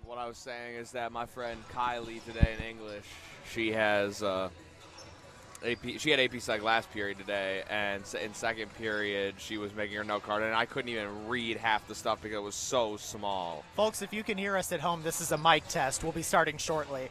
What I was saying is that my friend Kylie today in English, she has AP. She had AP Psych last period today, and in second period she was making her note card, and I couldn't even read half the stuff because it was so small. Folks, if you can hear us at home, this is a mic test. We'll be starting shortly.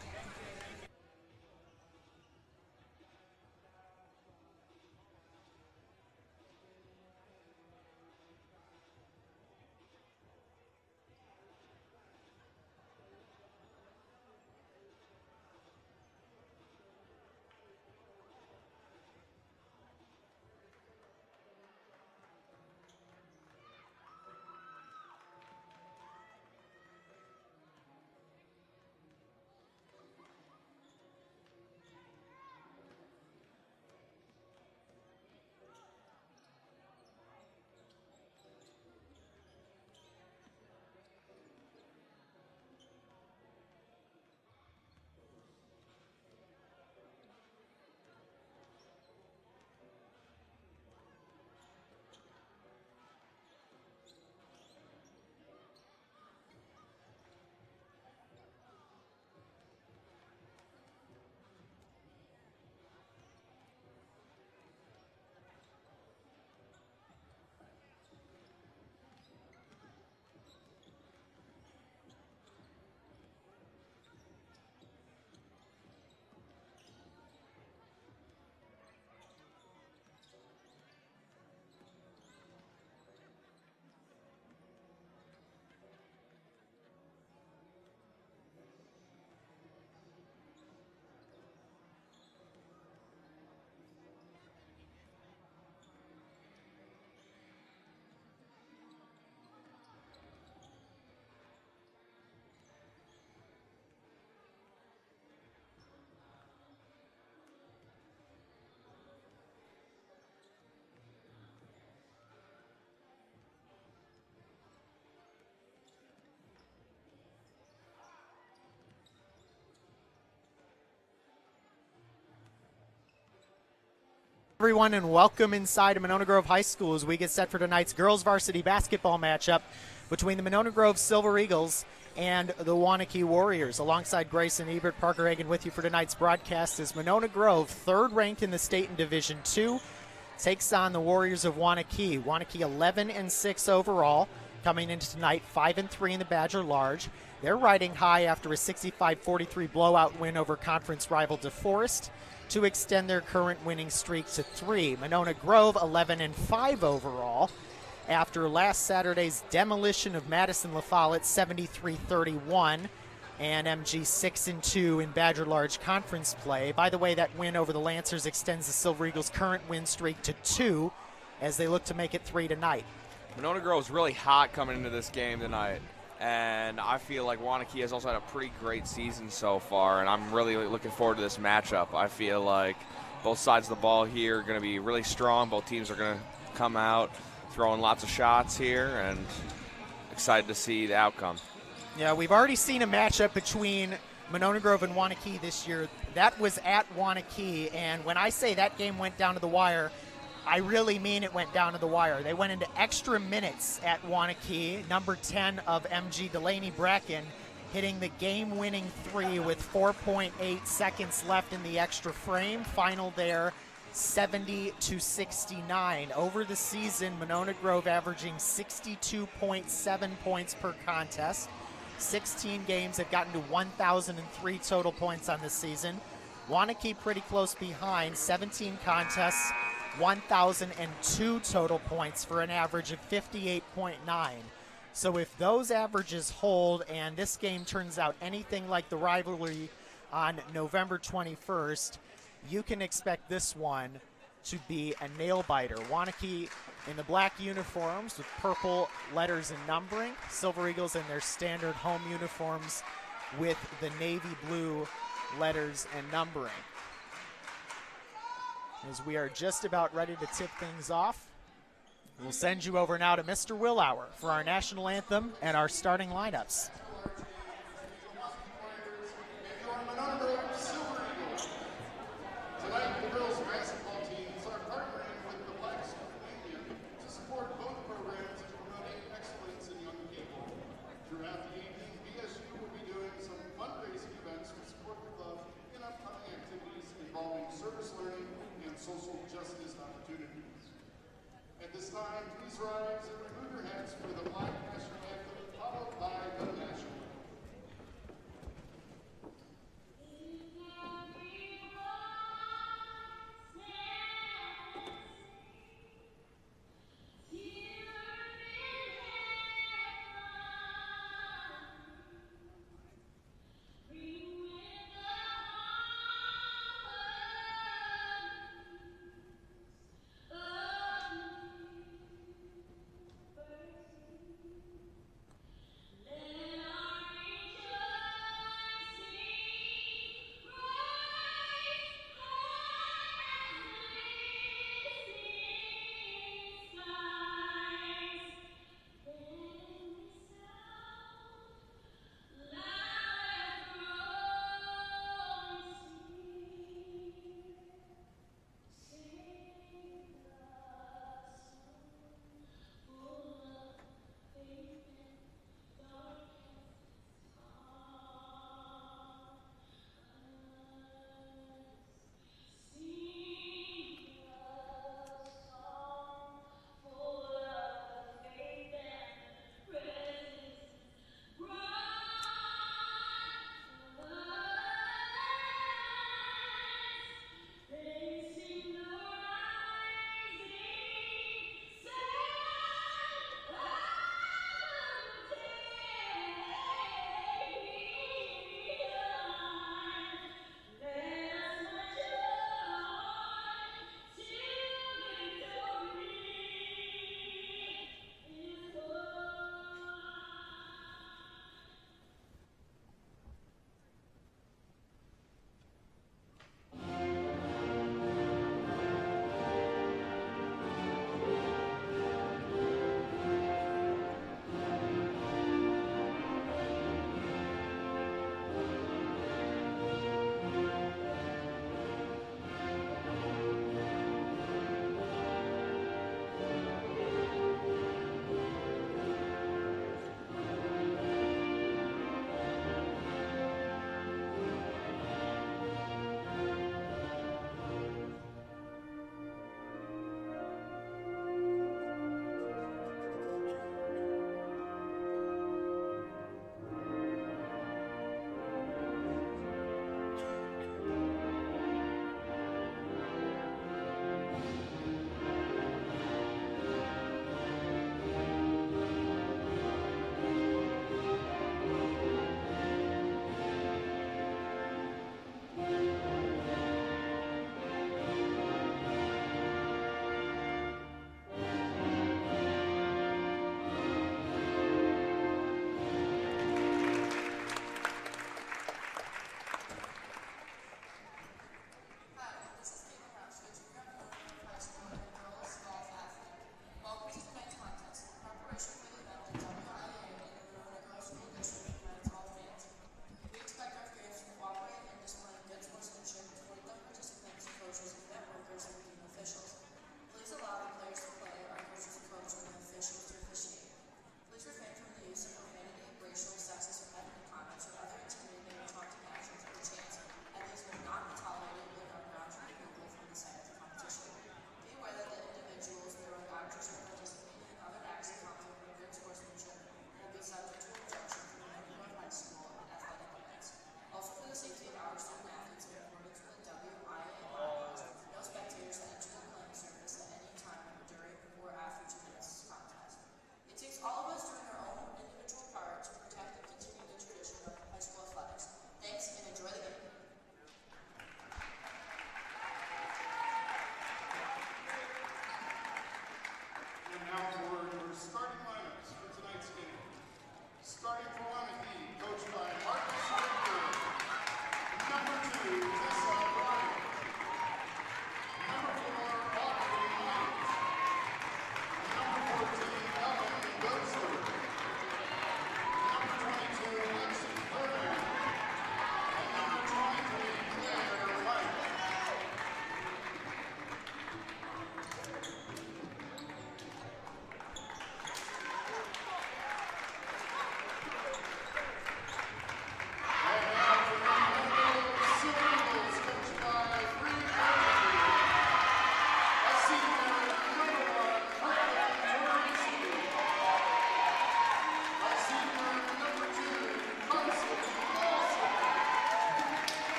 Everyone, and welcome inside of Monona Grove High School as we get set for tonight's girls varsity basketball matchup between the Monona Grove Silver Eagles and the Waunakee Warriors. Alongside Grayson Ebert, Parker Hagan with you for tonight's broadcast is Monona Grove, third ranked in the state in Division II, takes on the Warriors of Waunakee. Waunakee 11-6 overall, coming into tonight 5-3 in the Badger Large. They're riding high after a 65-43 blowout win over conference rival DeForest to extend their current winning streak to 3. Monona Grove 11-5 overall after last Saturday's demolition of Madison La Follette 73-31 and MG 6-2 in Badger Large conference play. By the way, that win over the Lancers extends the Silver Eagles' current win streak to 2 as they look to make it 3 tonight. Monona Grove's really hot coming into this game tonight, and I feel like Waunakee has also had a pretty great season so far, and I'm really looking forward to this matchup. I feel like both sides of the ball here are going to be really strong. Both teams are going to come out throwing lots of shots here, and excited to see the outcome. Yeah, we've already seen a matchup between Monona Grove and Waunakee this year. That was at Waunakee, and when I say that game went down to the wire, I really mean it went down to the wire. They went into extra minutes at Waunakee. Number 10 of MG, Delaney Bracken, hitting the game-winning 3 with 4.8 seconds left in the extra frame. Final there, 70-69. Over the season, Monona Grove averaging 62.7 points per contest. 16 games have gotten to 1,003 total points on the season. Waunakee pretty close behind, 17 contests, 1,002 total points for an average of 58.9. So if those averages hold and this game turns out anything like the rivalry on November 21st, you can expect this one to be a nail-biter. Waunakee in the black uniforms with purple letters and numbering. Silver Eagles in their standard home uniforms with the navy blue letters and numbering. As we are just about ready to tip things off, we'll send you over now to Mr. Willauer for our national anthem and our starting lineups. Tonight, the girls basketball teams are partnering with the Black Student Union to support both programs to promote excellence in young people. Throughout the evening, BSU social justice opportunities. At this time, please rise and remove your hats for the Black National Anthem, followed by the National. Let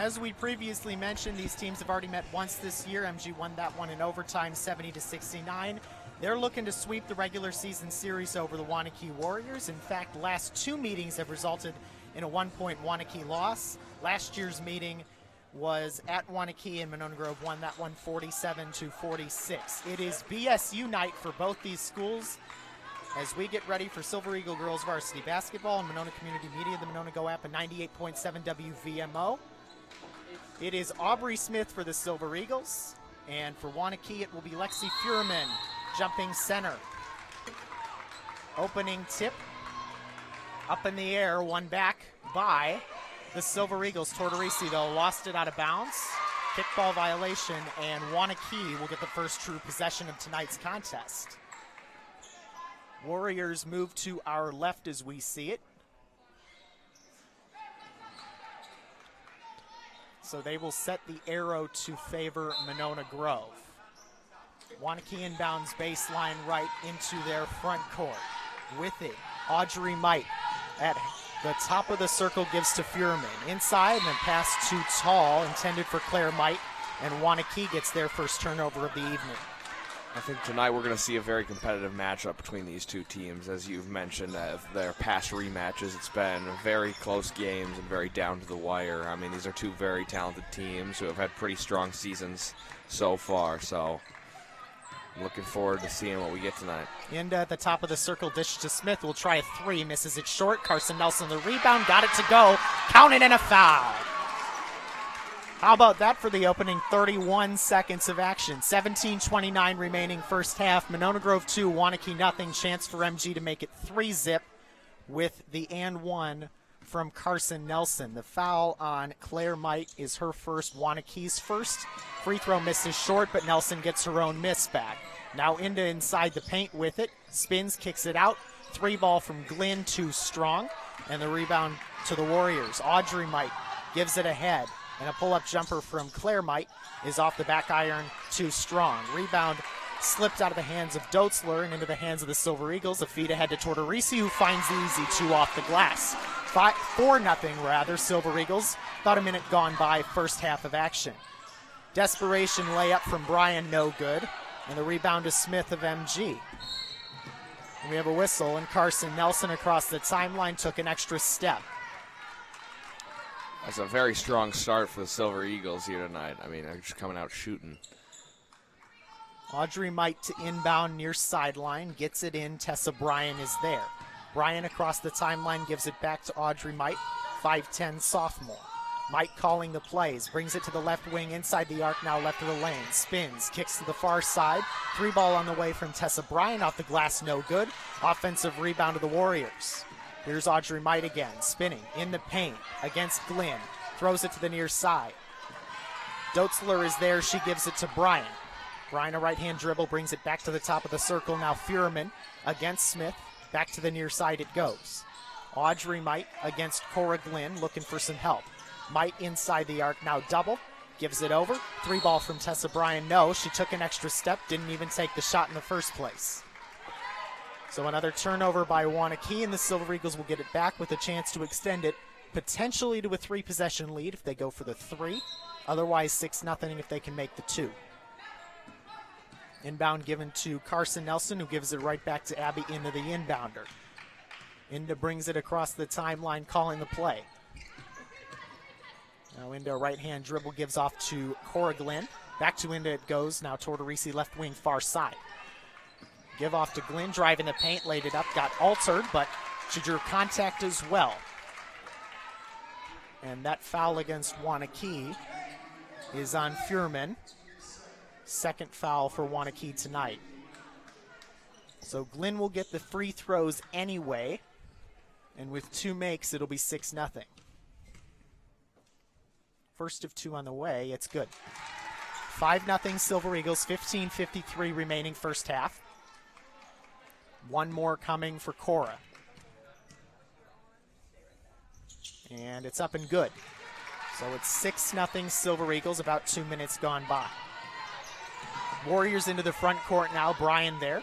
as we previously mentioned, these teams have already met once this year. MG won that one in overtime, 70-69. They're looking to sweep the regular season series over the Waunakee Warriors. In fact, last two meetings have resulted in a 1-point Waunakee loss. Last year's meeting was at Waunakee, and Monona Grove won that one 47-46. It is BSU night for both these schools as we get ready for Silver Eagle girls varsity basketball on Monona Community Media, the Monona Go app, and 98.7 WVMO. It is Aubrey Smith for the Silver Eagles, and for Waunakee it will be Lexi Fuhrman jumping center. Opening tip up in the air, one back by the Silver Eagles. Tortorisi, though, lost it out of bounds. Kickball violation, and Waunakee will get the first true possession of tonight's contest. Warriors move to our left as we see it. So they will set the arrow to favor Monona Grove. Waunakee inbounds baseline right into their front court. With it, Audrey Might at the top of the circle gives to Fuhrman. Inside, and then pass too tall, intended for Claire Might, and Waunakee gets their first turnover of the evening. I think tonight we're going to see a very competitive matchup between these two teams. As you've mentioned, their past rematches, it's been very close games and very down to the wire. I mean, these are two very talented teams who have had pretty strong seasons so far, so I'm looking forward to seeing what we get tonight. And at the top of the circle, dish to Smith, will try a three, misses it short. Carson Nelson the rebound, got it to go, counted, and a foul. How about that for the opening 31 seconds of action? 17:29 remaining first half. Monona Grove 2, Waunakee nothing. Chance for MG to make it 3-zip with the and one from Carson Nelson. The foul on Claire Might is her first, Waunakee's first. Free throw misses short, but Nelson gets her own miss back. Now into inside the paint with it. Spins, kicks it out. Three ball from Glenn, too strong. And the rebound to the Warriors. Audrey Might gives it ahead. And a pull-up jumper from Claire Might is off the back iron, too strong. Rebound slipped out of the hands of Doetzler and into the hands of the Silver Eagles. A feed ahead to Tortorisi, who finds the easy two off the glass. 4-0 rather, Silver Eagles. About a minute gone by, first half of action. Desperation layup from Bryan, no good. And the rebound to Smith of MG. And we have a whistle, and Carson Nelson across the timeline took an extra step. That's a very strong start for the Silver Eagles here tonight. I mean, they're just coming out shooting. Audrey Might to inbound near sideline, gets it in. Tessa Bryan is there. Bryan across the timeline gives it back to Audrey Might, 5'10 sophomore. Might calling the plays, brings it to the left wing inside the arc, now left of the lane. Spins, kicks to the far side. Three ball on the way from Tessa Bryan off the glass, no good. Offensive rebound to the Warriors. Here's Audrey Might again, spinning in the paint against Glenn. Throws it to the near side. Doetzler is there, she gives it to Bryan. Bryan, a right-hand dribble, brings it back to the top of the circle. Now Fuhrman against Smith. Back to the near side it goes. Audrey Might against Cora Glenn, looking for some help. Might inside the arc, now double. Gives it over. Three ball from Tessa Bryan, no. She took an extra step, didn't even take the shot in the first place. So another turnover by Waunakee, and the Silver Eagles will get it back with a chance to extend it potentially to a three-possession lead if they go for the three. Otherwise, 6-0 if they can make the two. Inbound given to Carson Nelson, who gives it right back to Abby into the inbounder. Inda brings it across the timeline, calling the play. Now Inda, right-hand dribble, gives off to Cora Glenn. Back to Inda it goes. Now Tortorisi, left wing, far side. Give off to Glenn, driving the paint, laid it up, got altered, but she drew contact as well. And that foul against Waunakee is on Fuhrman. Second foul for Waunakee tonight. So Glenn will get the free throws anyway, and with two makes, it'll be 6-0. First of two on the way, it's good. 5-0 Silver Eagles, 15:53 remaining first half. One more coming for Cora. And it's up and good. So it's 6-0 Silver Eagles, about 2 minutes gone by. Warriors into the front court now. Bryan there.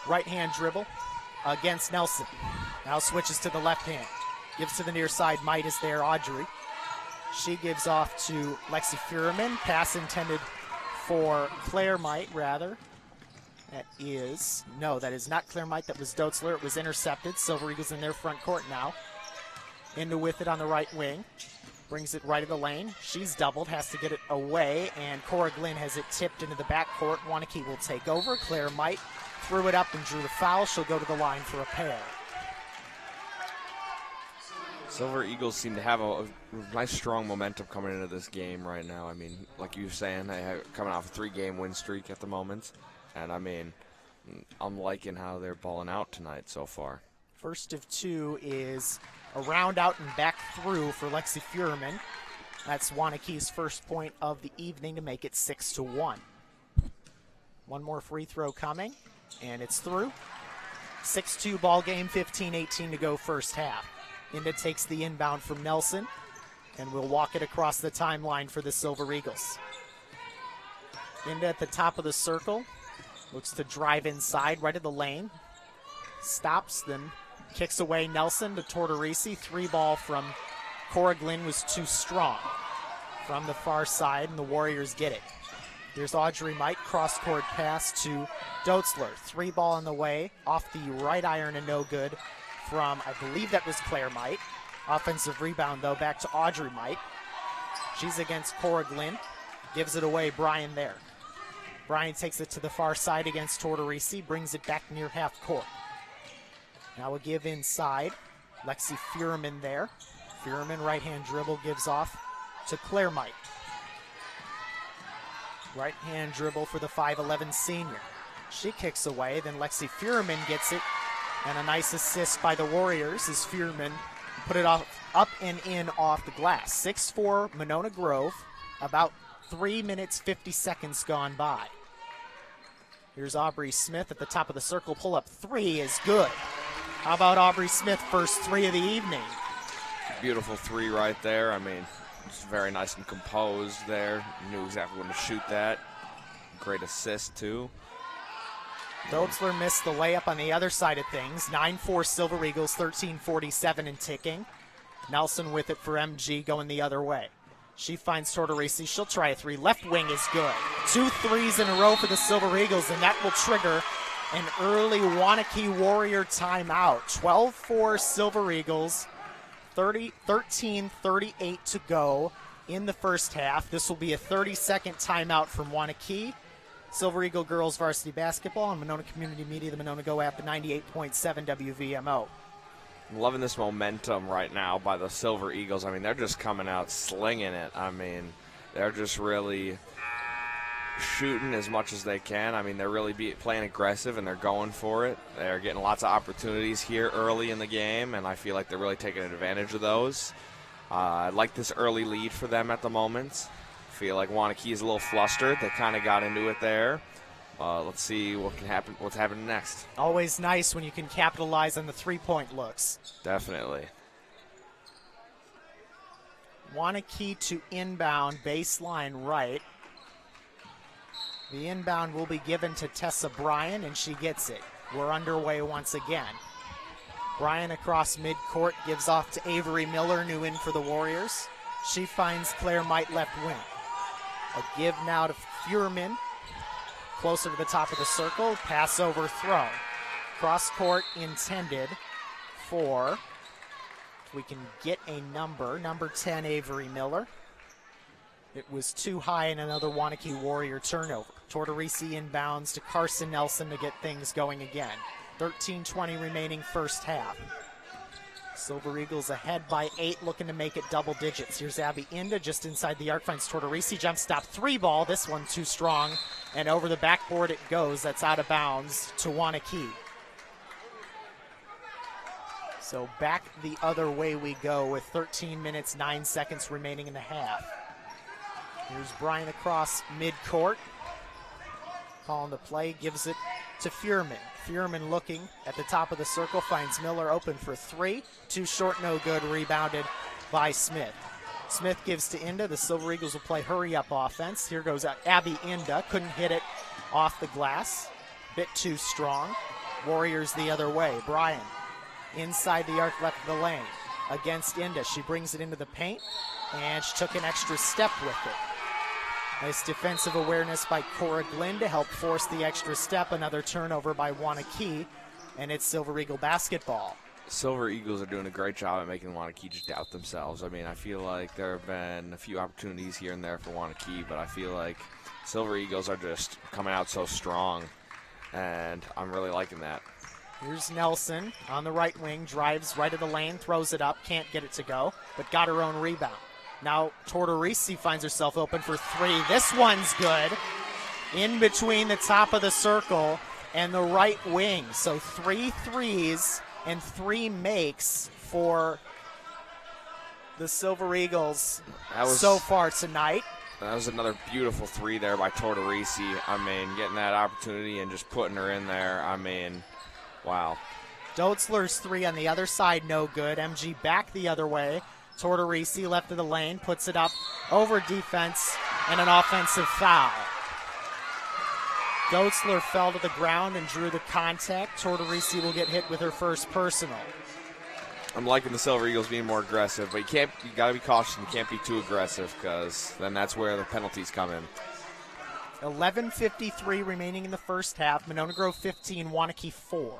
Right-hand dribble against Nelson. Now switches to the left hand. Gives to the near side. Might is there. Audrey. She gives off to Lexi Fuhrman. Pass intended for Claire Might, rather. That is not Claire Might. That was Doetzler. It was intercepted. Silver Eagles in their front court now. Into with it on the right wing. Brings it right of the lane. She's doubled, has to get it away, and Cora Glenn has it tipped into the backcourt. Waunakee will take over. Claire Might threw it up and drew the foul. She'll go to the line for a pair. Silver Eagles seem to have a nice, strong momentum coming into this game right now. I mean, like you were saying, they have coming off a 3-game win streak at the moment. And, I mean, I'm liking how they're balling out tonight so far. First of 2 is a round out and back through for Lexi Fuhrman. That's Waunakee's first point of the evening to make it 6-1. One more free throw coming, and it's through. 6-2 ball game, 15-18 to go first half. Inda takes the inbound from Nelson, and will walk it across the timeline for the Silver Eagles. Inda at the top of the circle, looks to drive inside, right of the lane. Stops them, kicks away Nelson to Tortorisi. 3-ball from Cora Glenn was too strong from the far side, and the Warriors get it. Here's Audrey Might, cross-court pass to Doetzler. 3-ball on the way, off the right iron and no good from, I believe that was Claire Might. Offensive rebound, though, back to Audrey Might. She's against Cora Glenn. Gives it away, Bryan there. Bryan takes it to the far side against Tortorisi, brings it back near half court. Now a give inside. Lexi Fuhrman there. Fuhrman, right-hand dribble, gives off to Claire Might. Right-hand dribble for the 5'11 senior. She kicks away, then Lexi Fuhrman gets it, and a nice assist by the Warriors as Fuhrman put it up and in off the glass. 6-4 Monona Grove, about 3 minutes, 50 seconds gone by. Here's Aubrey Smith at the top of the circle. Pull-up 3 is good. How about Aubrey Smith, first 3 of the evening? Beautiful 3 right there. I mean, it's very nice and composed there. Knew exactly when to shoot that. Great assist, too. Doetzler missed the layup on the other side of things. 9-4 Silver Eagles, 13:47 and ticking. Nelson with it for MG, going the other way. She finds Tortorisi. She'll try a 3. Left wing is good. 2 threes in a row for the Silver Eagles, and that will trigger an early Waunakee Warrior timeout. 12-4 Silver Eagles, 13:38 to go in the first half. This will be a 30-second timeout from Waunakee. Silver Eagle girls varsity basketball on Monona Community Media, the Monona Go app, at 98.7 WVMO. I'm loving this momentum right now by the Silver Eagles. I mean, they're just coming out slinging it. I mean, they're just really shooting as much as they can. I mean, they're really playing aggressive, and they're going for it. They're getting lots of opportunities here early in the game, and I feel like they're really taking advantage of those. I like this early lead for them at the moment. I feel like Waunakee is a little flustered. They kind of got into it there. Let's see what can happen. What's happening next? Always nice when you can capitalize on the three-point looks. Definitely. Waunakee to inbound, baseline right. The inbound will be given to Tessa Bryan, and she gets it. We're underway once again. Bryan across midcourt, gives off to Avery Miller, new in for the Warriors. She finds Claire Might left wing. A give now to Fuhrman, closer to the top of the circle, pass overthrown. Cross court intended for, if we can get a number 10, Avery Miller. It was too high, and another Waunakee Warrior turnover. Tortorisi inbounds to Carson Nelson to get things going again. 13:20 remaining first half. Silver Eagles ahead by 8, looking to make it double digits. Here's Abby Inda just inside the arc, finds Tortorisi, jump stop 3-ball. This one too strong, and over the backboard it goes. That's out of bounds to Waunakee. So back the other way we go with 13 minutes, 9 seconds remaining in the half. Here's Bryan across midcourt. Calling the play, gives it to Fuhrman. Fuhrman looking at the top of the circle, finds Miller open for 3. Too short, no good, rebounded by Smith. Smith gives to Inda. The Silver Eagles will play hurry-up offense. Here goes Abby Inda. Couldn't hit it off the glass. Bit too strong. Warriors the other way. Bryan inside the arc, left of the lane. Against Inda. She brings it into the paint. and she took an extra step with it. Nice defensive awareness by Cora Glynn to help force the extra step. Another turnover by Waunakee, and it's Silver Eagle basketball. Silver Eagles are doing a great job at making Waunakee just doubt themselves. I mean, I feel like there have been a few opportunities here and there for Waunakee, but I feel like Silver Eagles are just coming out so strong, and I'm really liking that. Here's Nelson on the right wing, drives right of the lane, throws it up, can't get it to go, but got her own rebound. Now Tortorisi finds herself open for three. This one's good. In between the top of the circle and the right wing. So 3 threes and 3 makes for the Silver Eagles so far tonight. That was another beautiful 3 there by Tortorisi. I mean, getting that opportunity and just putting her in there. I mean, wow. Doetzler's 3 on the other side, no good. MG back the other way. Tortorisi left of the lane, puts it up over defense, and an offensive foul. Doetzler fell to the ground and drew the contact. Tortorisi will get hit with her first personal. I'm liking the Silver Eagles being more aggressive, but you got to be cautious. You can't be too aggressive because then that's where the penalties come in. 11:53 remaining in the first half. Monona Grove 15, Waunakee 4.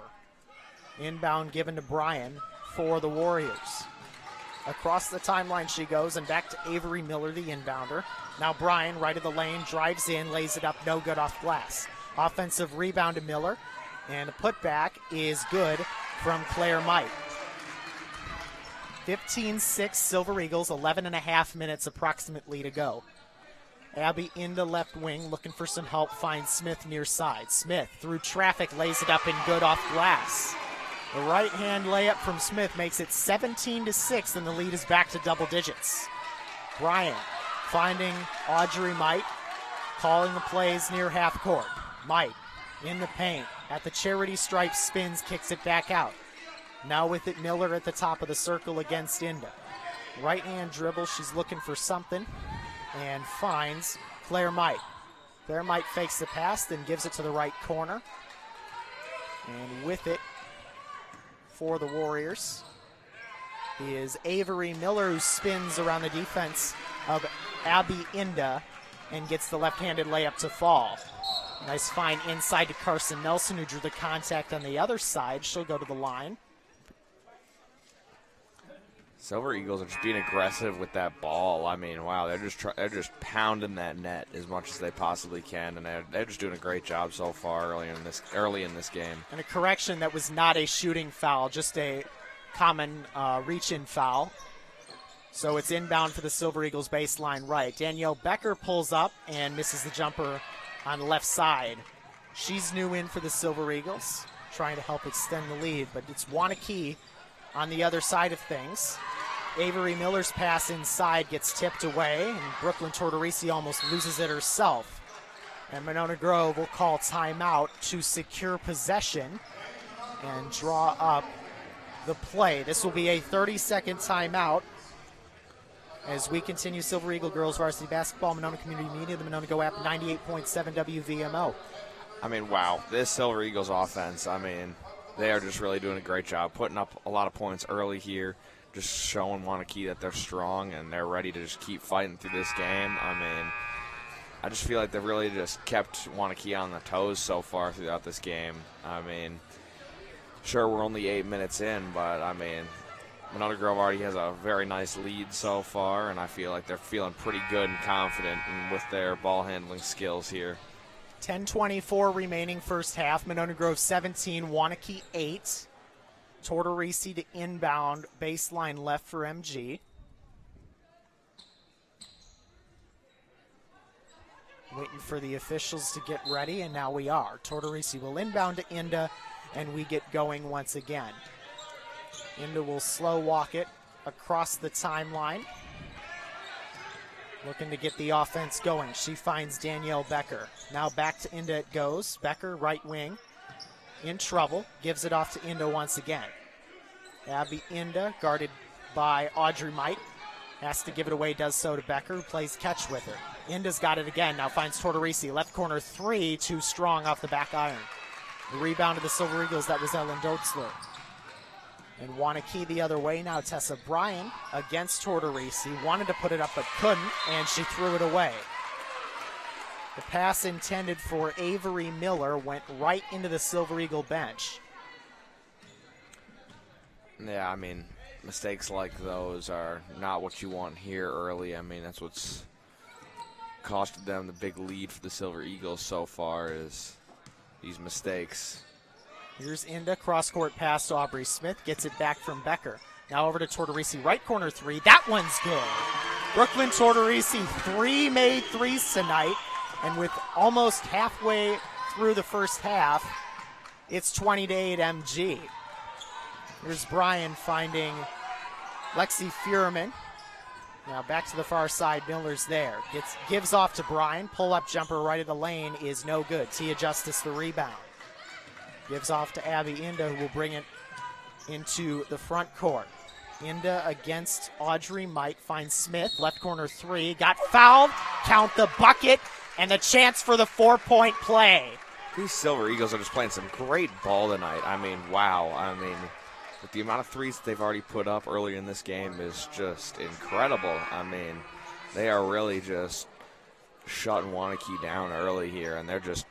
Inbound given to Bryan for the Warriors. Across the timeline she goes, and back to Avery Miller, the inbounder. Now Bryan, right of the lane, drives in, lays it up, no good off glass. Offensive rebound to Miller, and a putback is good from Claire Might. 15-6 Silver Eagles, 11 and a half minutes approximately to go. Abby into left wing, looking for some help, finds Smith near side. Smith, through traffic, lays it up and good off glass. The right-hand layup from Smith makes it 17-6, and the lead is back to double digits. Bryan finding Audrey Might, calling the plays near half court. Might in the paint, at the charity stripe, spins, kicks it back out. Now with it, Miller at the top of the circle against Inda. Right-hand dribble, she's looking for something, and finds Claire Might. Claire Might fakes the pass, then gives it to the right corner. And with it, for the Warriors is Avery Miller, who spins around the defense of Abby Inda and gets the left-handed layup to fall. Nice find inside to Carson Nelson, who drew the contact on the other side. She'll go to the line. Silver Eagles are just being aggressive with that ball. I mean, wow, they're just pounding that net as much as they possibly can, and they're just doing a great job so far early in this game. And a correction, that was not a shooting foul, just a common reach-in foul. So it's inbound for the Silver Eagles baseline right. Danielle Becker pulls up and misses the jumper on the left side. She's new in for the Silver Eagles, trying to help extend the lead, but it's Waunakee on the other side of things. Avery Miller's pass inside gets tipped away, and Brooklyn Tortorisi almost loses it herself. And Monona Grove will call timeout to secure possession and draw up the play. This will be a 30-second timeout as we continue Silver Eagle girls varsity basketball. Monona Community Media, the Monona Go app, 98.7 WVMO. I mean, wow, this Silver Eagles offense, I mean, they are just really doing a great job, putting up a lot of points early here, just showing Waunakee that they're strong and they're ready to just keep fighting through this game. I mean, I just feel like they've really just kept Waunakee on the toes so far throughout this game. I mean, sure, we're only 8 minutes in, but, I mean, Monona Grove already has a very nice lead so far, and I feel like they're feeling pretty good and confident with their ball handling skills here. 10:24 remaining first half. Monona Grove 17, Waunakee 8. Tortorisi to inbound, baseline left for MG. Waiting for the officials to get ready, and now we are. Tortorisi will inbound to Inda, and we get going once again. Inda will slow walk it across the timeline. Looking to get the offense going. She finds Danielle Becker. Now back to Inda it goes. Becker, right wing, in trouble. Gives it off to Inda once again. Abby Inda, guarded by Audrey Might. Has to give it away, does so to Becker, who plays catch with her. Inda's got it again. Now finds Tortorisi. Left corner three, too strong off the back iron. The rebound of the Silver Eagles, that was Ellen Doetzler. And Waunakee the other way now. Tessa Bryan against Tortorisi. Wanted to put it up but couldn't, and she threw it away. The pass intended for Avery Miller went right into the Silver Eagle bench. Yeah, I mean, mistakes like those are not what you want here early. I mean, that's what's costed them the big lead for the Silver Eagles so far is these mistakes. Here's Inda, cross-court pass to Aubrey Smith, gets it back from Becker. Now over to Tortorisi, right corner three. That one's good. Brooklyn Tortorisi, 3 made threes tonight, and with almost halfway through the first half, it's 20-8 MG. Here's Bryan finding Lexi Fuhrman. Now back to the far side, Miller's there. Gives off to Bryan, pull-up jumper right of the lane is no good. Tia Justice the rebound. Gives off to Abby Inda, who will bring it into the front court. Inda against Audrey Might finds Smith, left corner three, got fouled, count the bucket, and the chance for the 4-point play. These Silver Eagles are just playing some great ball tonight. I mean, wow. I mean, with the amount of threes that they've already put up earlier in this game is just incredible. I mean, they are really just shutting Waunakee down early here, and they're just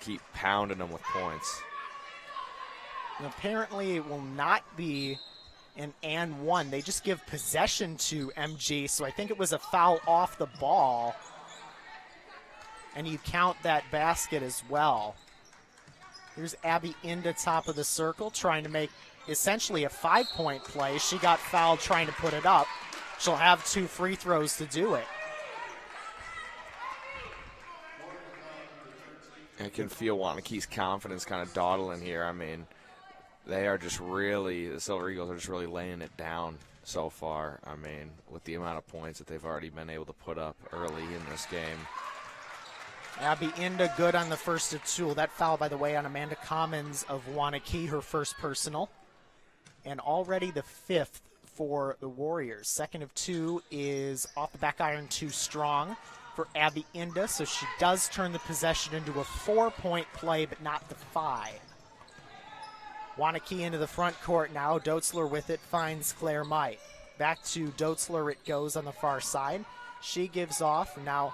keep pounding them with points. And apparently it will not be an and one. They just give possession to MG, so I think it was a foul off the ball. And you count that basket as well. Here's Abby Inda, top of the circle, trying to make essentially a 5-point play. She got fouled trying to put it up. She'll have 2 free throws to do it. I can feel Waunakee's confidence kind of dawdling here. I mean, they are just really, the Silver Eagles are just really laying it down so far. I mean, with the amount of points that they've already been able to put up early in this game. Abby Inda good on the first of 2. That foul, by the way, on Amanda Commons of Waunakee, her first personal. And already the 5th for the Warriors. Second of 2 is off the back iron too strong for Abby Inda, so she does turn the possession into a 4-point play, but not the 5. Waunakee into the front court now. Doetzler with it finds Claire Might. Back to Doetzler it goes on the far side. She gives off. Now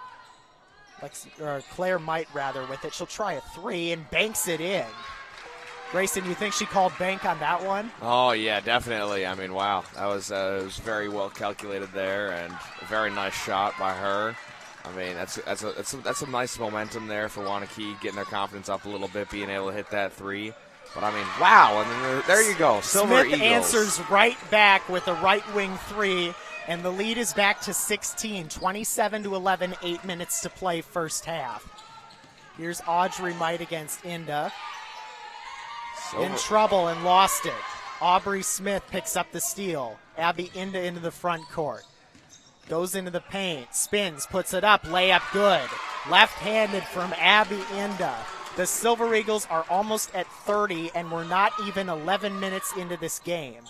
Claire Might rather with it. She'll try a 3 and banks it in. Grayson, you think she called bank on that one? Oh, yeah, definitely. I mean, wow. That was it was very well calculated there and a very nice shot by her. I mean, that's some nice momentum there for Waunakee, getting their confidence up a little bit, being able to hit that 3. But, I mean, wow. I mean, there you go. Silver Smith Eagles. answers right back with a right wing 3, and the lead is back to 16, 27-11, 8 minutes to play first half. Here's Audrey Might against Inda. In trouble and lost it. Aubrey Smith picks up the steal. Abby Inda into the front court. Goes into the paint, spins, puts it up, layup good. Left-handed from Abby Inda. The Silver Eagles are almost at 30, and we're not even 11 minutes into this game.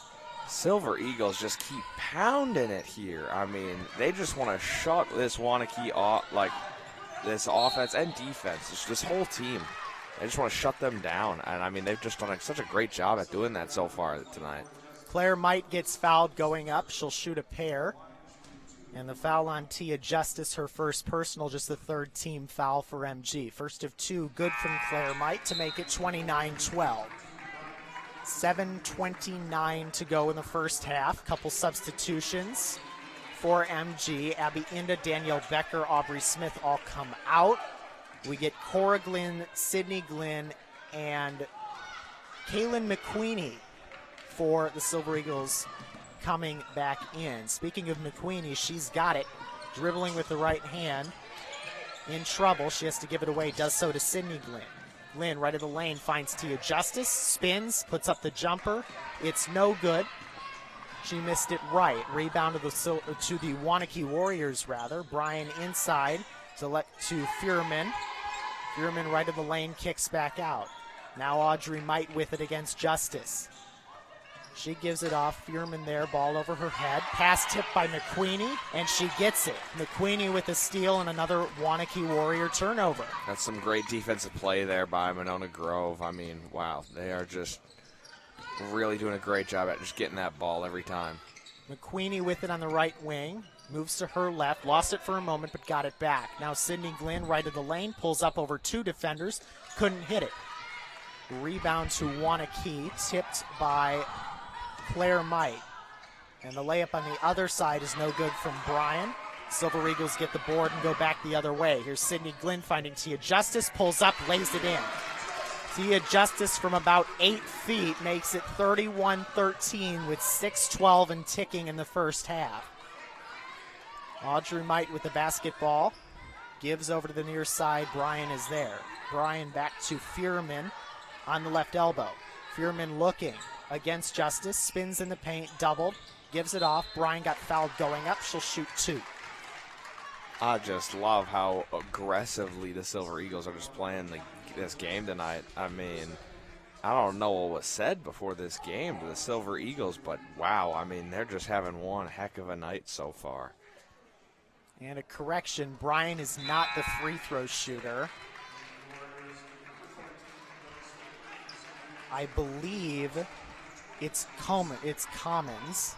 Silver Eagles just keep pounding it here. I mean, they just want to shut this Waunakee off, like this offense and defense, this whole team. They just want to shut them down. And, I mean, they've just done such a great job at doing that so far tonight. Claire Might gets fouled going up. She'll shoot a pair. And the foul on Tia Justice, her first personal, just the 3rd team foul for MG. First of 2, good from Claire Might to make it 29-12. 7:29 to go in the first half. Couple substitutions for MG. Abby Inda, Danielle Becker, Aubrey Smith all come out. We get Cora Glynn, Sydney Glynn, and Kaylin McQueenie for the Silver Eagles coming back in. Speaking of McQueenie, she's got it. Dribbling with the right hand. In trouble. She has to give it away. Does so to Sydney Glynn. Glynn, right of the lane, finds Tia Justice. Spins, puts up the jumper. It's no good. She missed it right. Rebound to the Waunakee Warriors, rather. Bryan inside to Fuhrman. Fuhrman right of the lane, kicks back out. Now Audrey Might with it against Justice. She gives it off. Fuhrman there, ball over her head. Pass tipped by McQueenie, and she gets it. McQueenie with a steal and another Waunakee Warrior turnover. That's some great defensive play there by Monona Grove. I mean, wow, they are just really doing a great job at just getting that ball every time. McQueenie with it on the right wing. Moves to her left. Lost it for a moment, but got it back. Now Sydney Glenn, right of the lane. Pulls up over 2 defenders. Couldn't hit it. Rebound to Waunakee. Tipped by Claire Might. And the layup on the other side is no good from Bryan. Silver Eagles get the board and go back the other way. Here's Sydney Glenn finding Tia Justice. Pulls up, lays it in. Tia Justice from about 8 feet makes it 31-13 with 6:12 and ticking in the first half. Audrey Might with the basketball. Gives over to the near side. Bryan is there. Bryan back to Fierman on the left elbow. Fierman looking against Justice. Spins in the paint. Doubled. Gives it off. Bryan got fouled going up. She'll shoot 2. I just love how aggressively the Silver Eagles are just playing this game tonight. I mean, I don't know what was said before this game to the Silver Eagles, but wow, I mean, they're just having one heck of a night so far. And a correction, Bryan is not the free throw shooter. I believe it's Commons.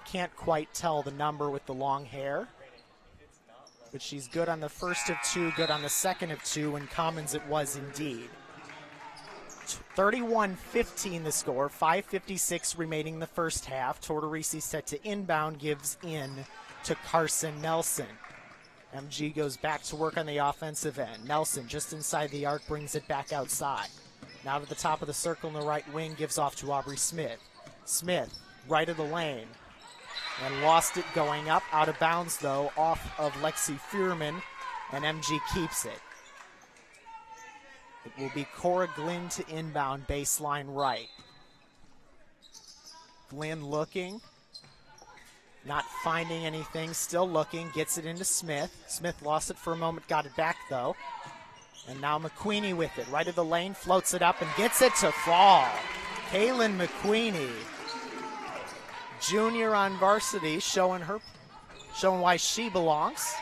Can't quite tell the number with the long hair. But she's good on the first of 2, good on the second of 2, and Commons it was indeed. 31-15 the score, 5:56 remaining in the first half. Tortorisi set to inbound, gives in to Carson Nelson. MG goes back to work on the offensive end. Nelson just inside the arc brings it back outside. Now to the top of the circle in the right wing, gives off to Aubrey Smith. Smith, right of the lane. And lost it going up, out of bounds though, off of Lexi Fierman, and MG keeps it. It will be Cora Glenn to inbound, baseline right. Glenn looking, not finding anything, still looking, gets it into Smith. Smith lost it for a moment, got it back though. And now McQueenie with it, right of the lane, floats it up and gets it to fall. Kaylin McQueenie, junior on varsity, showing why she belongs.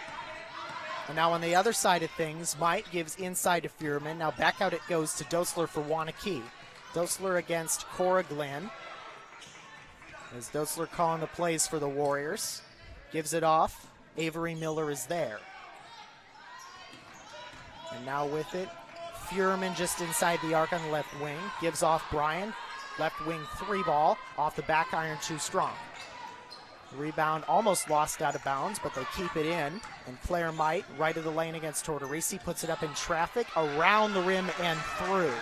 And now on the other side of things, Might gives inside to Fierman. Now back out it goes to Dosler for Waunakee. Dosler against Cora Glenn. As Dosler calling the plays for the Warriors. Gives it off. Avery Miller is there. And now with it, Fierman just inside the arc on the left wing. Gives off Bryan. Left wing 3 ball. Off the back iron, too strong. Rebound almost lost out of bounds, but they keep it in. And Claire Might, right of the lane against Tortorisi, puts it up in traffic, around the rim and through.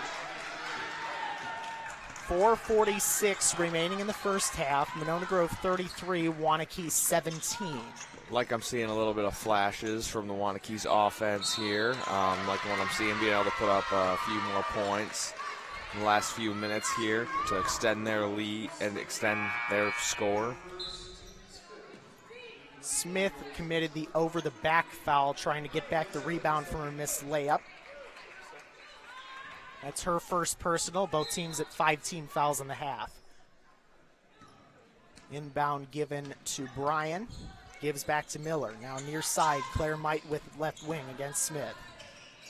4:46 remaining in the first half. Monona Grove 33, Waunakee 17. Like I'm seeing a little bit of flashes from the Waunakee's offense here. Like what I'm seeing being able to put up a few more points in the last few minutes here to extend their lead and extend their score. Smith committed the over-the-back foul, trying to get back the rebound from a missed layup. That's her first personal. Both teams at 5 team fouls in the half. Inbound given to Bryan. Gives back to Miller. Now near side, Claire Might with left wing against Smith.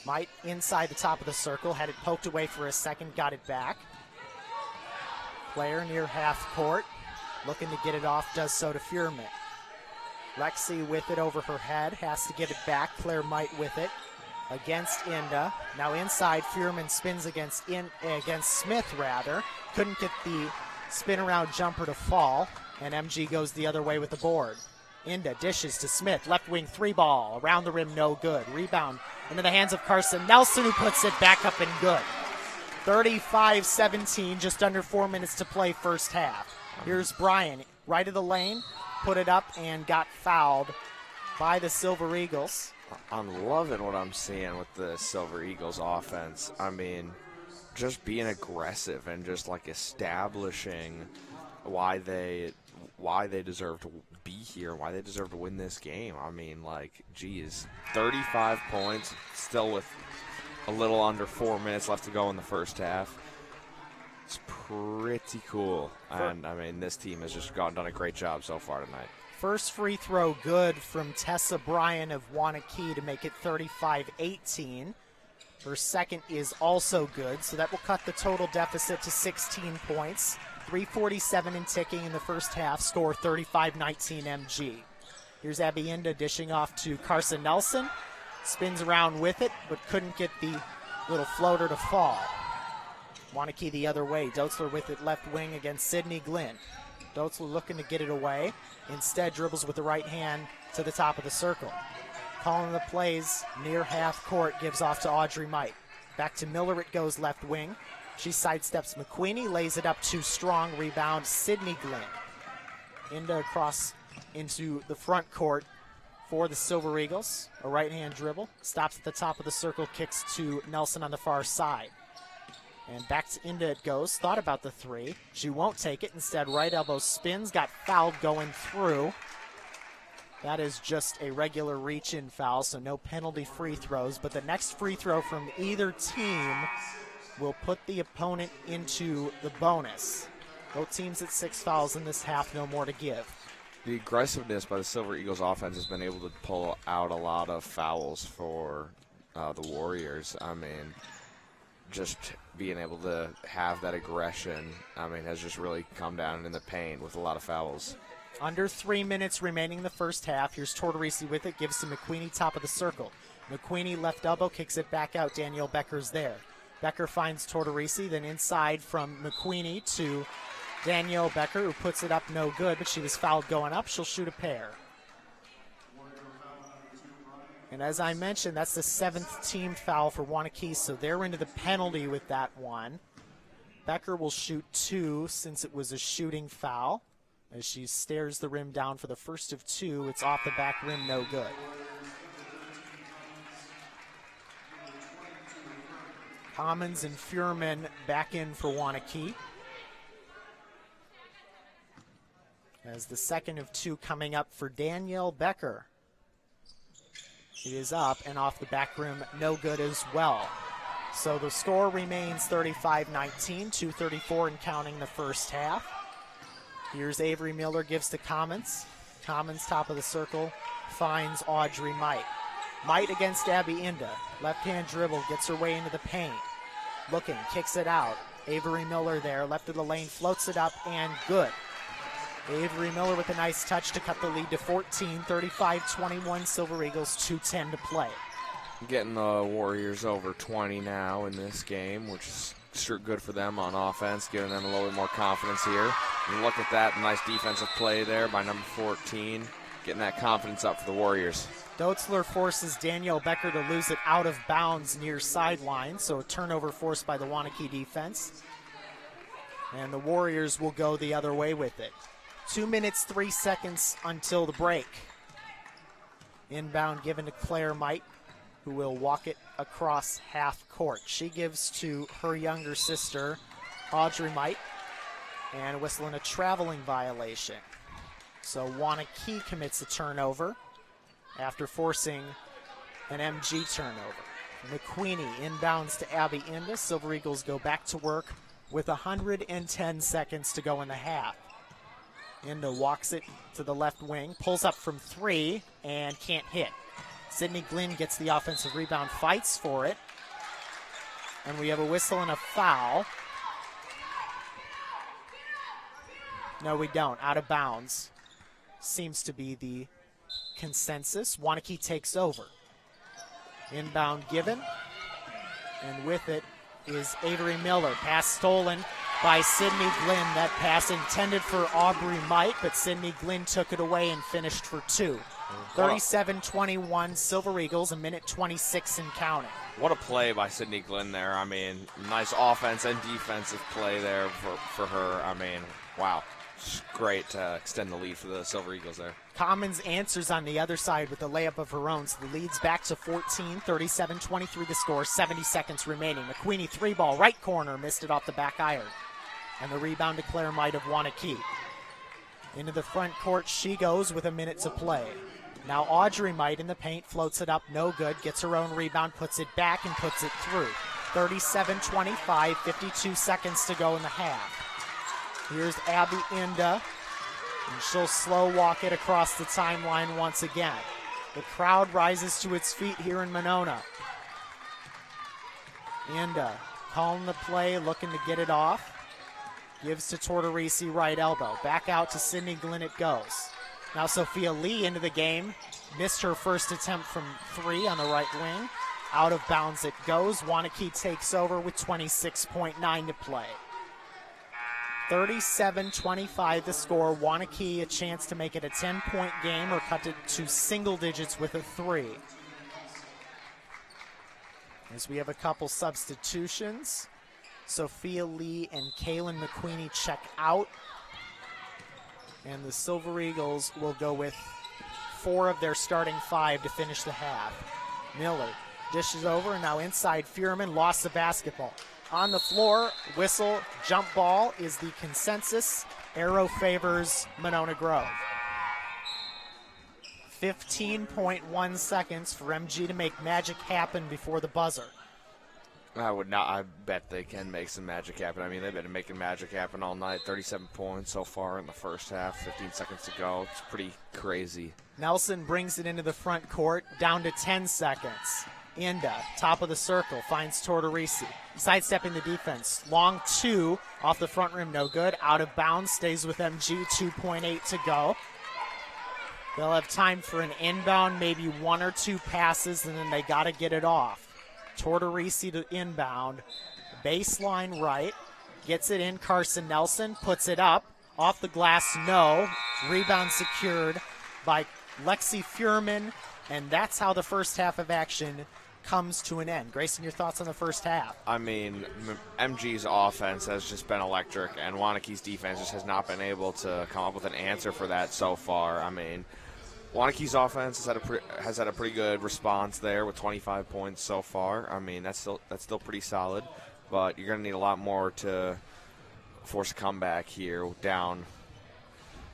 Might inside the top of the circle. Had it poked away for a second. Got it back. Claire near half court. Looking to get it off. Does so to Fierman. Lexi with it over her head, has to give it back. Claire Might with it against Inda. Now inside, Fierman spins against Smith rather. Couldn't get the spin around jumper to fall, and MG goes the other way with the board. Inda dishes to Smith, left wing 3 ball, around the rim, no good. Rebound into the hands of Carson Nelson, who puts it back up and good. 35-17, just under 4 minutes to play first half. Here's Bryan, right of the lane. Put it up and got fouled by the Silver Eagles. I'm loving what I'm seeing with the Silver Eagles offense. I mean, just being aggressive and just like establishing why they deserve to be here, why they deserve to win this game. I mean, like, geez, 35 points, still with a little under 4 minutes left to go in the first half. It's pretty cool, and I mean, this team has just done a great job so far tonight. First free throw good from Tessa Bryan of Waunakee to make it 35-18. Her second is also good, so that will cut the total deficit to 16 points. 3:47 and ticking in the first half, score 35-19 MG. Here's Abienda dishing off to Carson Nelson. Spins around with it, but couldn't get the little floater to fall. Waunakee the other way. Doetzler with it left wing against Sydney Glynn. Doetzler looking to get it away. Instead dribbles with the right hand to the top of the circle. Calling the plays near half court, gives off to Audrey Might. Back to Miller it goes left wing. She sidesteps McQueenie, lays it up too strong. Rebound Sydney Glynn. Inda across into the front court for the Silver Eagles. A right-hand dribble. Stops at the top of the circle, kicks to Nelson on the far side. And back to Inda it goes. Thought about the three. She won't take it. Instead, right elbow spins. Got fouled going through. That is just a regular reach-in foul, so no penalty free throws. But the next free throw from either team will put the opponent into the bonus. Both teams at 6 fouls in this half, no more to give. The aggressiveness by the Silver Eagles offense has been able to pull out a lot of fouls for the Warriors. I mean, just being able to have that aggression, I mean, has just really come down in the paint with a lot of fouls. Under 3 minutes remaining in the first half. Here's Tortorisi with it, gives to McQueenie, top of the circle. McQueenie left elbow, kicks it back out. Danielle Becker's there. Becker finds Tortorisi, then inside from McQueenie to Danielle Becker, who puts it up no good, but she was fouled going up. She'll shoot a pair. And as I mentioned, that's the 7th team foul for Waunakee, so they're into the penalty with that one. Becker will shoot 2 since it was a shooting foul. As she stares the rim down for the first of 2, it's off the back rim, no good. Commons and Fuhrman back in for Waunakee. As the second of 2 coming up for Danielle Becker. It is up and off the back rim, no good as well. So the score remains 35-19, 2:34 and counting the first half. Here's Avery Miller, gives to Commons. Commons, top of the circle, finds Audrey Might. Might against Abienda. Left-hand dribble, gets her way into the paint. Looking, kicks it out. Avery Miller there, left of the lane, floats it up, and good. Avery Miller with a nice touch to cut the lead to 14, 35-21, Silver Eagles, 2:10 to play. Getting the Warriors over 20 now in this game, which is sure good for them on offense, giving them a little bit more confidence here. And look at that, nice defensive play there by number 14, getting that confidence up for the Warriors. Doetzler forces Danielle Becker to lose it out of bounds near sideline, so a turnover forced by the Waunakee defense. And the Warriors will go the other way with it. 2 minutes, 3 seconds until the break. Inbound given to Claire Might, who will walk it across half court. She gives to her younger sister, Audrey Might, and whistling a traveling violation. So Waunakee commits a turnover after forcing an MG turnover. McQueenie inbounds to Abienda. Silver Eagles go back to work with 110 seconds to go in the half. Inda walks it to the left wing, pulls up from 3, and can't hit. Sydney Glynn gets the offensive rebound, fights for it. And we have a whistle and a foul. No, we don't. Out of bounds. Seems to be the consensus. Waunakee takes over. Inbound given. And with it is Avery Miller. Pass stolen by Sydney Glynn. That pass intended for Aubrey Might, but Sydney Glynn took it away and finished for 2. 37-21, Silver Eagles, a minute 26 and counting. What a play by Sydney Glynn there. I mean, nice offense and defensive play there for her. I mean, wow. It's great to extend the lead for the Silver Eagles there. Commons answers on the other side with a layup of her own, so the lead's back to 14, 37-23 the score, 70 seconds remaining. McQueenie 3-ball, right corner, missed it off the back iron. And the rebound to Claire Might of Waunakee. Into the front court she goes with a minute to play. Now Audrey Might in the paint, floats it up, no good, gets her own rebound, puts it back and puts it through. 37-25, 52 seconds to go in the half. Here's Abienda, and she'll slow walk it across the timeline once again. The crowd rises to its feet here in Monona. Inda calling the play, looking to get it off. Gives to Tortorisi, right elbow. Back out to Sydney Glenn it goes. Now Sophia Lee into the game. Missed her first attempt from 3 on the right wing. Out of bounds it goes. Waunakee takes over with 26.9 to play. 37-25 the score. Waunakee a chance to make it a 10-point game or cut it to single digits with a 3. As we have a couple substitutions. Sophia Lee and Kaylin McQueenie check out. And the Silver Eagles will go with 4 of their starting 5 to finish the half. Miller dishes over, and now inside Furman lost the basketball. On the floor, whistle, jump ball is the consensus. Arrow favors Monona Grove. 15.1 seconds for MG to make magic happen before the buzzer. I would not. I bet they can make some magic happen. I mean, they've been making magic happen all night. 37 points so far in the first half, 15 seconds to go. It's pretty crazy. Nelson brings it into the front court, down to 10 seconds. Inda, top of the circle, finds Tortorisi. Sidestepping the defense. Long 2 off the front rim, no good. Out of bounds, stays with MG, 2.8 to go. They'll have time for an inbound, maybe 1 or 2 passes, and then they got to get it off. Tortorisi to inbound. Baseline right. Gets it in. Carson Nelson puts it up. Off the glass, no. Rebound secured by Lexi Furman. And that's how the first half of action comes to an end. Grayson, your thoughts on the first half? I mean, MG's offense has just been electric, and Waunakee's defense just has not been able to come up with an answer for that so far. I mean, Waunakee's offense has had a pretty good response there with 25 points so far. I mean, that's still pretty solid, but you're going to need a lot more to force a comeback here. Down,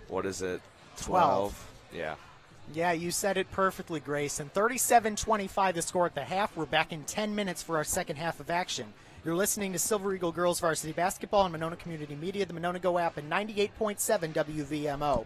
what is it, 12? Yeah. Yeah, you said it perfectly, Grayson. 37-25 the score at the half. We're back in 10 minutes for our second half of action. You're listening to Silver Eagle Girls Varsity Basketball on Monona Community Media, the Monona Go app, and 98.7 WVMO.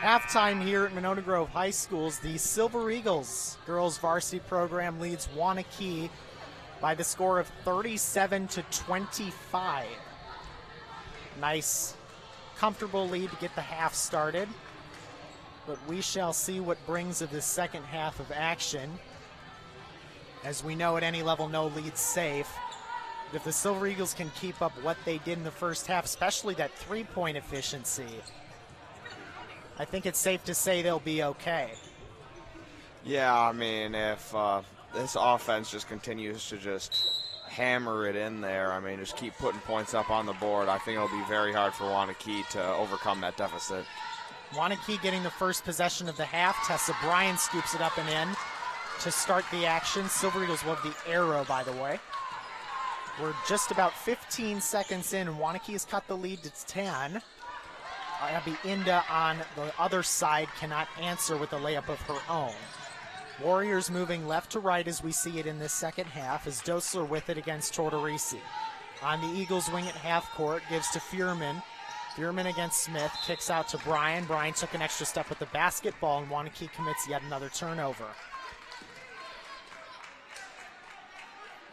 Halftime here at Monona Grove High Schools, the Silver Eagles girls varsity program leads Waunakee by the score of 37-25. Nice, comfortable lead to get the half started, but we shall see what brings of this second half of action. As we know, at any level, no lead's safe. But if the Silver Eagles can keep up what they did in the first half, especially that three-point efficiency, I think it's safe to say they'll be okay. Yeah, I mean, if this offense just continues to just hammer it in there, I mean, just keep putting points up on the board, I think it'll be very hard for Waunakee to overcome that deficit. Waunakee getting the first possession of the half. Tessa Bryan scoops it up and in to start the action. Silver Eagles will have the arrow, by the way. We're just about 15 seconds in, and Waunakee has cut the lead to 10. Abby Inda on the other side cannot answer with a layup of her own. Warriors moving left to right as we see it in this second half, as Dosler with it against Tortorisi. On the Eagles wing at half court, gives to Fuhrman. Fuhrman against Smith, kicks out to Bryan. Bryan took an extra step with the basketball, and Waunakee commits yet another turnover.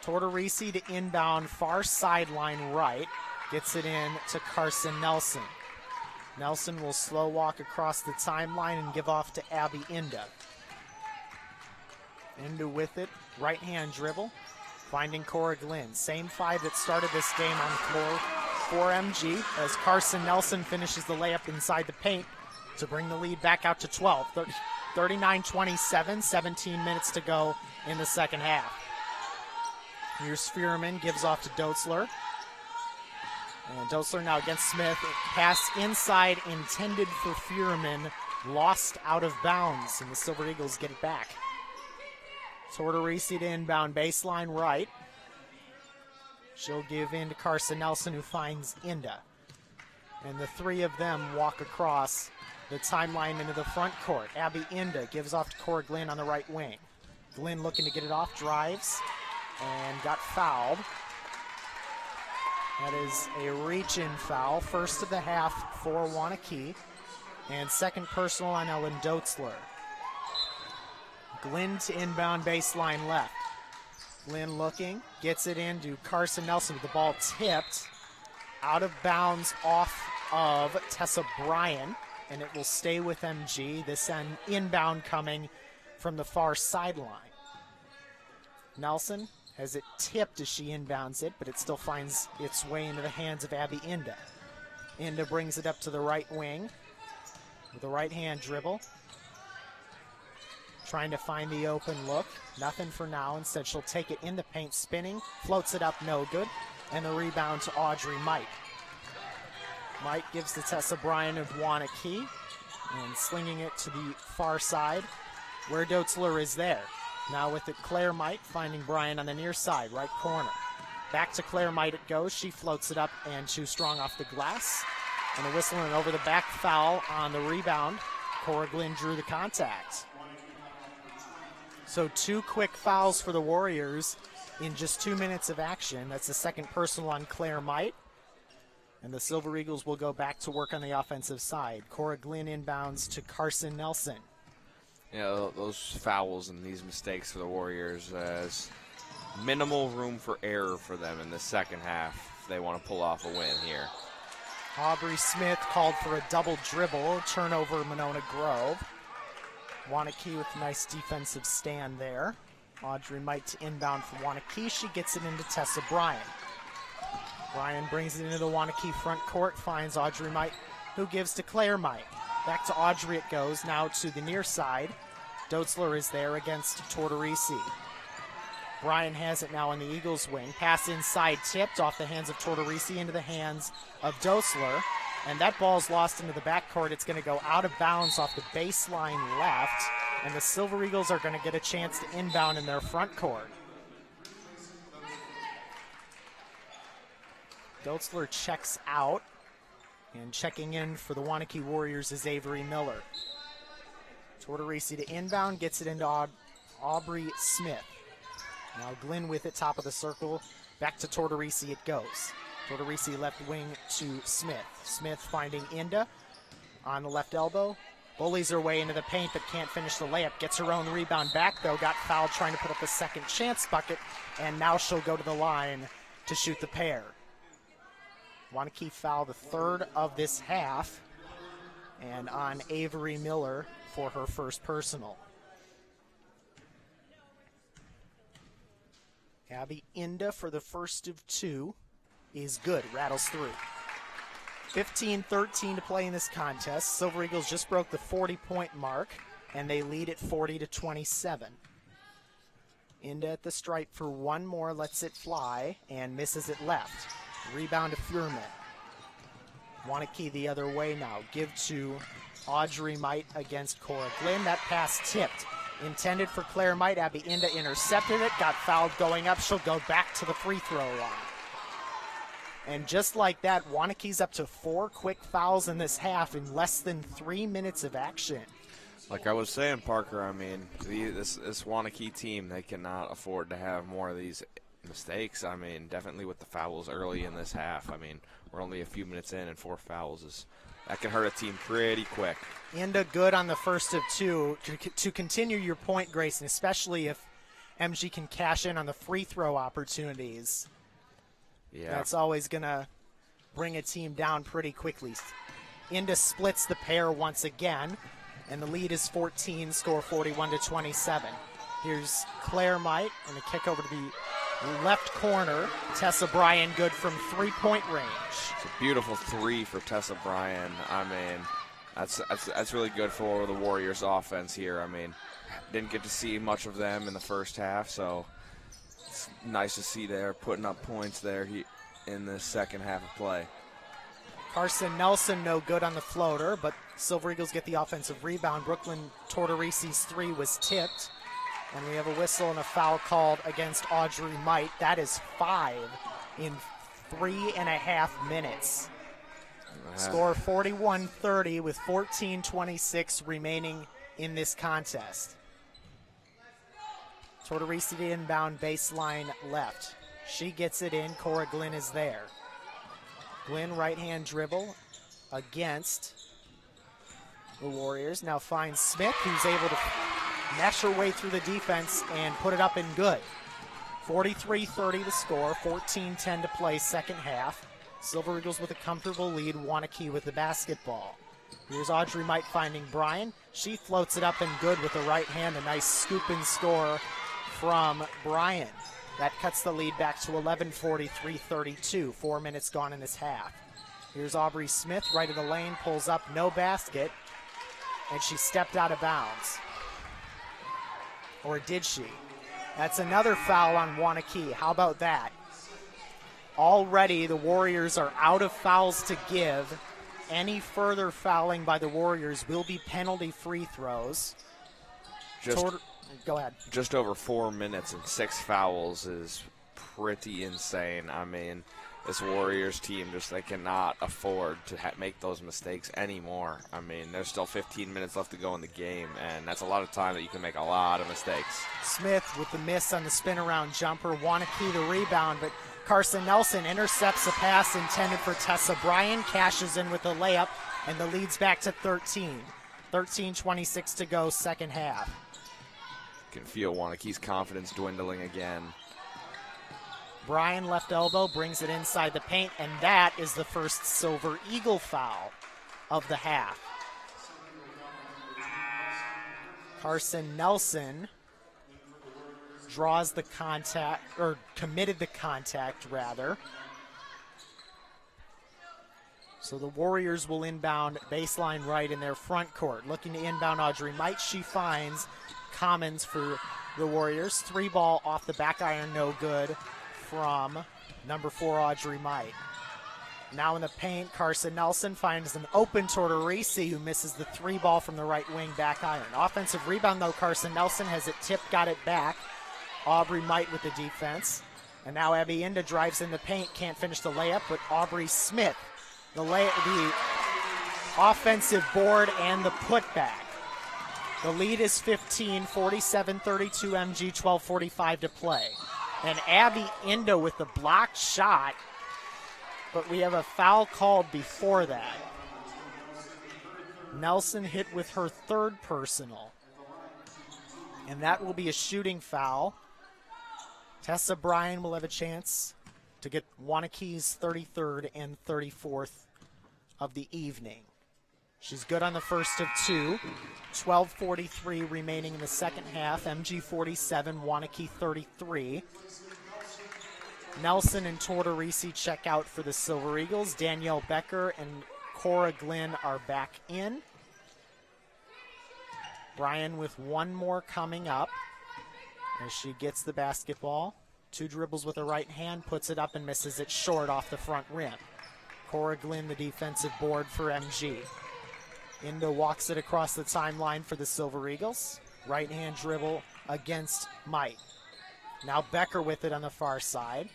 Tortorisi to inbound far sideline right, gets it in to Carson Nelson. Nelson will slow walk across the timeline and give off to Abby Inda. Inda with it, right hand dribble, finding Cora Glenn. Same five that started this game on the floor for MG, as Carson Nelson finishes the layup inside the paint to bring the lead back out to 12. 39-27, 17 minutes to go in the second half. Here's Fuhrman, gives off to Dotzler. And Dosler now against Smith. Pass inside intended for Fuhrman. Lost out of bounds, and the Silver Eagles get it back. Tortorisi to inbound baseline right. She'll give in to Carson Nelson, who finds Inda. And the three of them walk across the timeline into the front court. Abby Inda gives off to Cora Glenn on the right wing. Glenn looking to get it off, drives, and got fouled. That is a reach-in foul, first of the half for Waunakee, and second personal on Ellen Dotzler. Glenn to inbound baseline left. Glenn looking, gets it into Carson Nelson with the ball tipped out of bounds off of Tessa Bryan, and it will stay with MG. This inbound coming from the far sideline. Nelson has it tipped as she inbounds it, but it still finds its way into the hands of Abby Inda. Inda brings it up to the right wing with a right-hand dribble. Trying to find the open look. Nothing for now. Instead, she'll take it in the paint, spinning, floats it up, no good. And the rebound to Audrey Mike. Mike gives to Tessa Bryan of Waunakee, and slinging it to the far side, where Dotzler is there. Now with it, Claire Might finding Bryan on the near side, right corner. Back to Claire Might it goes. She floats it up and too strong off the glass. And a whistle and over the back foul on the rebound. Cora Glenn drew the contact. So two quick fouls for the Warriors in just 2 minutes of action. That's the second personal on Claire Might. And the Silver Eagles will go back to work on the offensive side. Cora Glenn inbounds to Carson Nelson. You know, those fouls and these mistakes for the Warriors as minimal room for error for them in the second half if they want to pull off a win here. Aubrey Smith called for a double dribble, turnover Monona Grove. Waunakee with a nice defensive stand there. Audrey Might to inbound for Waunakee. She gets it into Tessa Bryan. Bryan brings it into the Waunakee front court, finds Audrey Might, who gives to Claire Might. Back to Audrey it goes, now to the near side. Dotzler is there against Tortorisi. Bryan has it now on the Eagles wing. Pass inside tipped off the hands of Tortorisi into the hands of Dotzler. And that ball's lost into the backcourt. It's going to go out of bounds off the baseline left. And the Silver Eagles are going to get a chance to inbound in their front court. Dotzler checks out. And checking in for the Waunakee Warriors is Avery Miller. Tortorisi to inbound, gets it into Aubrey Smith. Now Glenn with it, top of the circle. Back to Tortorisi it goes. Tortorisi left wing to Smith. Smith finding Inda on the left elbow. Bullies her way into the paint but can't finish the layup. Gets her own rebound back, though. Got fouled trying to put up a second chance bucket, and now she'll go to the line to shoot the pair. Waunakee foul the third of this half, and on Avery Miller for her first personal. Abby Inda for the first of two is good, rattles through. 15-13 to play in this contest. Silver Eagles just broke the 40-point mark, and they lead at 40-27. Inda at the stripe for one more, lets it fly, and misses it left. Rebound to Furman. Waunakee the other way now. Give to Audrey Might against Cora Glynn. That pass tipped. Intended for Claire Might. Abby Inda intercepted it, got fouled going up. She'll go back to the free throw line. And just like that, Waunakee's up to 4 quick fouls in this half in less than 3 minutes of action. Like I was saying, Parker, I mean, this Waunakee team, they cannot afford to have more of these mistakes. I mean, definitely with the fouls early in this half. I mean, we're only a few minutes in, and 4 fouls that can hurt a team pretty quick. Inda good on the first of two. To continue your point, Grayson, especially if MG can cash in on the free throw opportunities. Yeah. That's always going to bring a team down pretty quickly. Inda splits the pair once again, and the lead is 14, score 41-27. Here's Claire Might, and a kick over to the left corner. Tessa Bryan good from 3-point range. It's a beautiful 3 for Tessa Bryan. I mean, that's really good for the Warriors offense here. I mean, didn't get to see much of them in the first half, so it's nice to see they're putting up points there in the second half of play. Carson Nelson no good on the floater, but Silver Eagles get the offensive rebound. Brooklyn Tortorisi's 3 was tipped, and we have a whistle and a foul called against Audrey Might. That is 5 in 3.5 minutes. Score 41-30 with 14:26 remaining in this contest. Tortorisi inbound baseline left. She gets it in. Cora Glynn is there. Glynn right-hand dribble against the Warriors. Now finds Smith, who's able to mesh her way through the defense and put it up and good. 43-30 the score, 14-10 to play second half. Silver Eagles with a comfortable lead, Waunakee with the basketball. Here's Audrey Might finding Bryan. She floats it up and good with the right hand. A nice scoop and score from Bryan. That cuts the lead back to 11:43-32. 4 minutes gone in this half. Here's Aubrey Smith right in the lane, pulls up, no basket, and she stepped out of bounds. Or did she? That's another foul on Waunakee. How about that? Already the Warriors are out of fouls to give. Any further fouling by the Warriors will be penalty free throws. Go ahead. Just over 4 minutes and 6 fouls is pretty insane. I mean, this Warriors team they cannot afford to make those mistakes anymore. I mean, there's still 15 minutes left to go in the game, and that's a lot of time that you can make a lot of mistakes. Smith with the miss on the spin-around jumper. Waunakee the rebound, but Carson Nelson intercepts a pass intended for Tessa Bryan, cashes in with a layup, and the lead's back to 13. 13:26 to go, second half. You can feel Waunakee's confidence dwindling again. Bryan left elbow brings it inside the paint, and that is the first Silver Eagle foul of the half. Carson Nelson draws the contact, or committed the contact rather. So the Warriors will inbound baseline right in their front court. Looking to inbound Audrey Might. She finds Commons for the Warriors. 3 ball off the back iron, no good from number 4 Audrey Might. Now in the paint, Carson Nelson finds an open Tortorisi, who misses the 3 ball from the right wing back iron. Offensive rebound though, Carson Nelson has it tipped, got it back. Aubrey Might with the defense. And now Abby Inda drives in the paint, can't finish the layup, but Aubrey Smith, the offensive board and the putback. The lead is 15, 47-32 MG, 12:45 to play. And Abby Inda with the blocked shot, but we have a foul called before that. Nelson hit with her third personal. And that will be a shooting foul. Tessa Bryan will have a chance to get Waunakee's 33rd and 34th of the evening. She's good on the first of two. 12:43 remaining in the second half. MG 47, Waunakee 33. Nelson and Tortorisi check out for the Silver Eagles. Danielle Becker and Cora Glynn are back in. Bryan with one more coming up as she gets the basketball. Two dribbles with her right hand, puts it up and misses it short off the front rim. Cora Glynn, the defensive board for MG. Indo walks it across the timeline for the Silver Eagles. Right hand dribble against Might. Now Becker with it on the far side.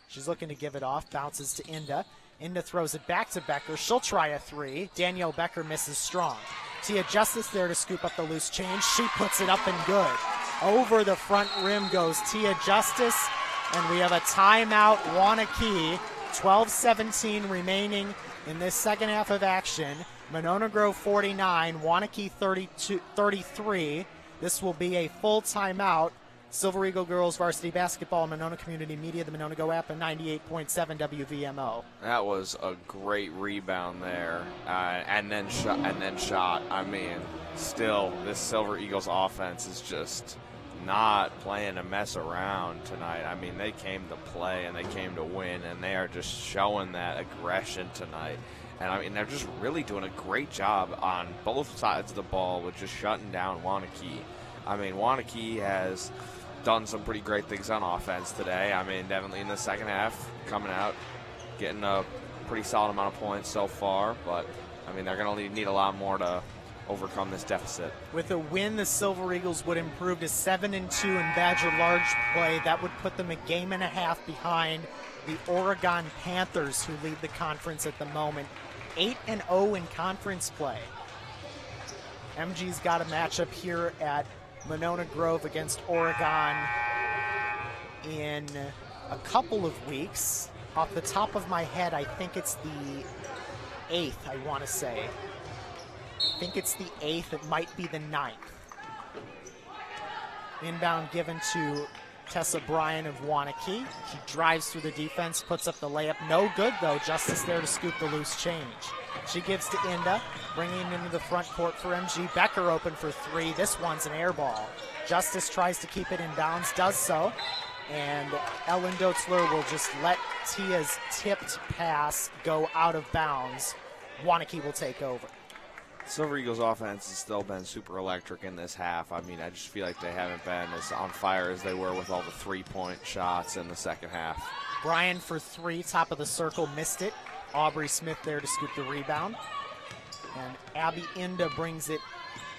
She's looking to give it off, bounces to Inda. Inda throws it back to Becker. She'll try a three. Danielle Becker misses strong. Tia Justice there to scoop up the loose change. She puts it up and good. Over the front rim goes Tia Justice, and we have a timeout, Waunakee. 12:17 remaining in this second half of action. Monona Grove 49, Waunakee 33. This will be a full timeout. Silver Eagle Girls Varsity Basketball, Monona Community Media, the Monona Go app, and 98.7 WVMO. That was a great rebound there, and then shot. I mean, still, this Silver Eagles offense is just not playing to mess around tonight. I mean, they came to play and they came to win, and they are just showing that aggression tonight. And I mean, they're just really doing a great job on both sides of the ball with just shutting down Waunakee. I mean, Waunakee has done some pretty great things on offense today. I mean, definitely in the second half, coming out, getting a pretty solid amount of points so far. But, I mean, they're going to need a lot more to overcome this deficit. With a win, the Silver Eagles would improve to 7-2 in Badger Large play. That would put them a game and a half behind the Oregon Panthers, who lead the conference at the moment. 8-0 in conference play. MG's got a matchup here at Monona Grove against Oregon in a couple of weeks. Off the top of my head, I think it's the 8th, I want to say. I think it's the 8th. It might be the 9th. Inbound given to Tessa Bryan of Waunakee. She drives through the defense, puts up the layup. No good, though. Justice there to scoop the loose change. She gives to Inda, bringing it into the front court for MG. Becker open for three. This one's an air ball. Justice tries to keep it in bounds, does so. And Ellen Doetzler will just let Tia's tipped pass go out of bounds. Waunakee will take over. Silver Eagles offense has still been super electric in this half. I mean, I just feel like they haven't been as on fire as they were with all the three-point shots in the second half. Bryan for three, top of the circle, missed it. Aubrey Smith there to scoop the rebound. And Abby Inda brings it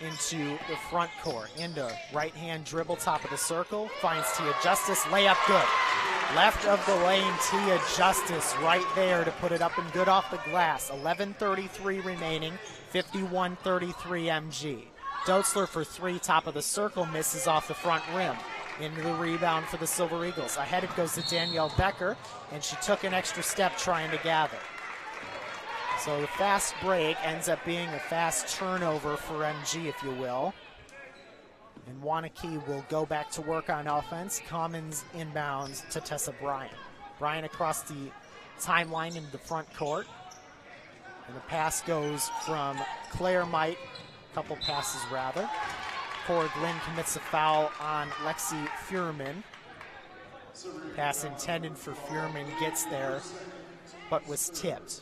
into the front court. Inda, right-hand dribble, top of the circle, finds Tia Justice, layup good. Left of the lane, Tia Justice right there to put it up and good off the glass. 11:33 remaining, 51-33 MG. Doetzler for three, top of the circle, misses off the front rim. Into the rebound for the Silver Eagles. Ahead it goes to Danielle Becker, and she took an extra step trying to gather. So the fast break ends up being a fast turnover for MG, if you will. And Waunakee will go back to work on offense. Commons inbounds to Tessa Bryan. Bryan across the timeline into the front court. And the pass goes from Claire Might, a couple passes rather. Cora Glynn commits a foul on Lexi Fuhrman. Pass intended for Fuhrman, gets there, but was tipped.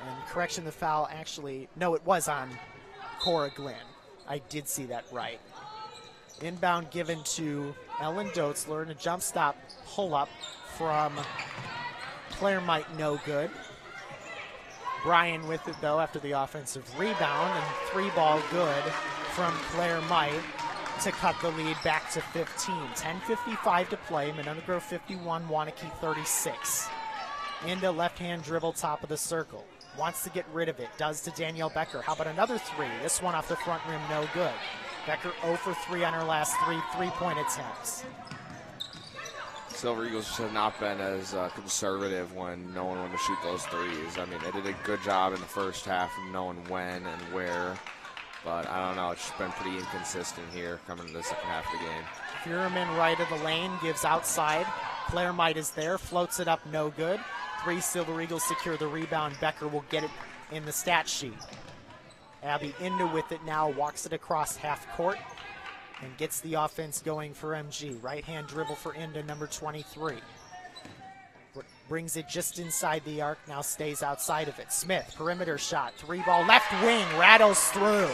And correction, the foul actually, no, it was on Cora Glynn. I did see that right. Inbound given to Ellen Doetzler, and a jump stop pull-up from Claire Might, no good. Bryan with it, though, after the offensive rebound, and three ball good from Claire Might to cut the lead back to 15. 10:55 to play. Monona Grove 51, Waunakee 36. Into left-hand dribble, top of the circle. Wants to get rid of it. Does to Danielle Becker. How about another three? This one off the front rim, no good. Becker 0 for 3 on her last three three-point attempts. Silver Eagles just have not been as conservative when knowing when to shoot those threes. I mean, they did a good job in the first half of knowing when and where. But I don't know, it's just been pretty inconsistent here coming to the second half of the game. Furman right of the lane, gives outside. Claire Might is there, floats it up, no good. 3 Silver Eagles secure the rebound. Becker will get it in the stat sheet. Abby Inda with it now, walks it across half court and gets the offense going for MG. Right-hand dribble for Inda, number 23. Brings it just inside the arc, now stays outside of it. Smith, perimeter shot, 3-ball, left wing, rattles through.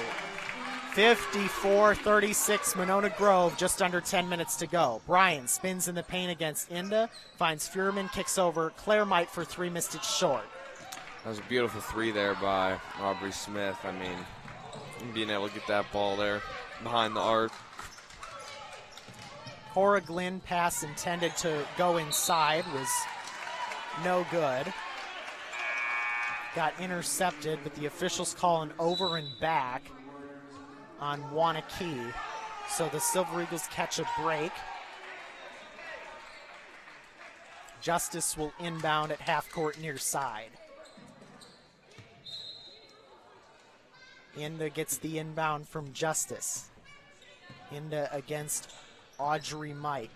54-36, Monona Grove, just under 10 minutes to go. Bryan spins in the paint against Inda, finds Furman, kicks over. Claire Might for 3, missed it short. That was a beautiful 3 there by Aubrey Smith. I mean, being able to get that ball there behind the arc. Cora Glynn pass intended to go inside was no good. Got intercepted, but the officials call an over and back on Waunakee. So the Silver Eagles catch a break. Justice will inbound at half court near side. Inda gets the inbound from Justice. Inda against Audrey Might.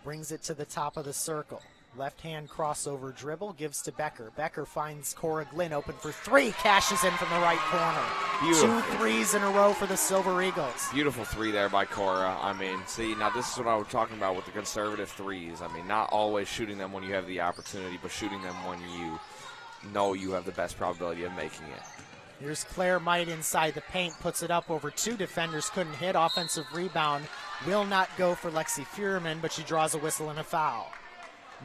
Brings it to the top of the circle. Left-hand crossover dribble, gives to Becker. Becker finds Cora Glynn open for 3, cashes in from the right corner. Beautiful. 2 threes in a row for the Silver Eagles. Beautiful 3 there by Cora. I mean, see, now this is what I was talking about with the conservative threes. I mean, not always shooting them when you have the opportunity, but shooting them when you know you have the best probability of making it. Here's Claire Might inside the paint, puts it up over 2 defenders, couldn't hit. Offensive rebound will not go for Lexi Furman, but she draws a whistle and a foul.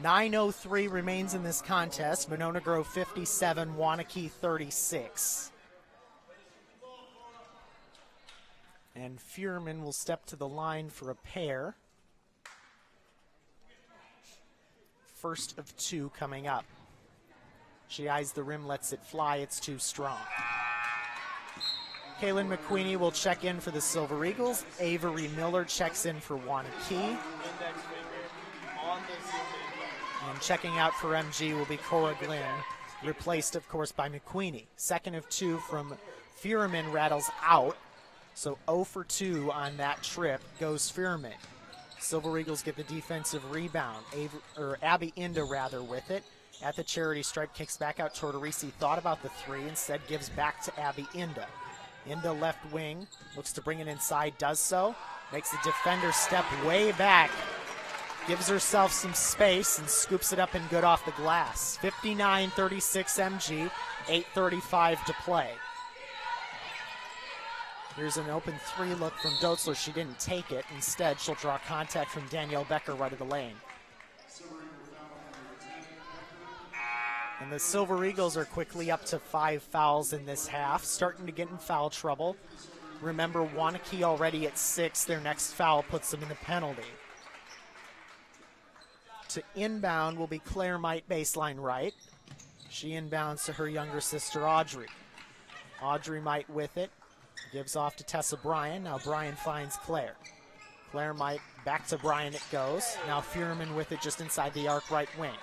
9:03 remains in this contest. Monona Grove 57, Waunakee 36. And Furman will step to the line for a pair. First of 2 coming up. She eyes the rim, lets it fly. It's too strong. Kaylin McQueenie will check in for the Silver Eagles. Avery Miller checks in for Waunakee. And checking out for MG will be Cora Glynn, replaced, of course, by McQueenie. Second of 2 from Furman rattles out. So 0 for 2 on that trip goes Furman. Silver Eagles get the defensive rebound. Abby Inda, rather, with it. At the charity stripe, kicks back out. Tortorisi thought about the 3, instead gives back to Abby Inda. Inda left wing, looks to bring it inside, does so. Makes the defender step way back. Gives herself some space and scoops it up and good off the glass. 59-36 MG, 8:35 to play. Here's an open 3 look from Dotzler. She didn't take it. Instead, she'll draw contact from Danielle Becker right of the lane. And the Silver Eagles are quickly up to 5 fouls in this half, starting to get in foul trouble. Remember, Waunakee already at 6. Their next foul puts them in the penalty. To inbound will be Claire Might, baseline right. She inbounds to her younger sister, Audrey. Audrey Might with it. Gives off to Tessa Bryan. Now Bryan finds Claire. Claire Might, back to Bryan it goes. Now Furman with it just inside the arc, right wing.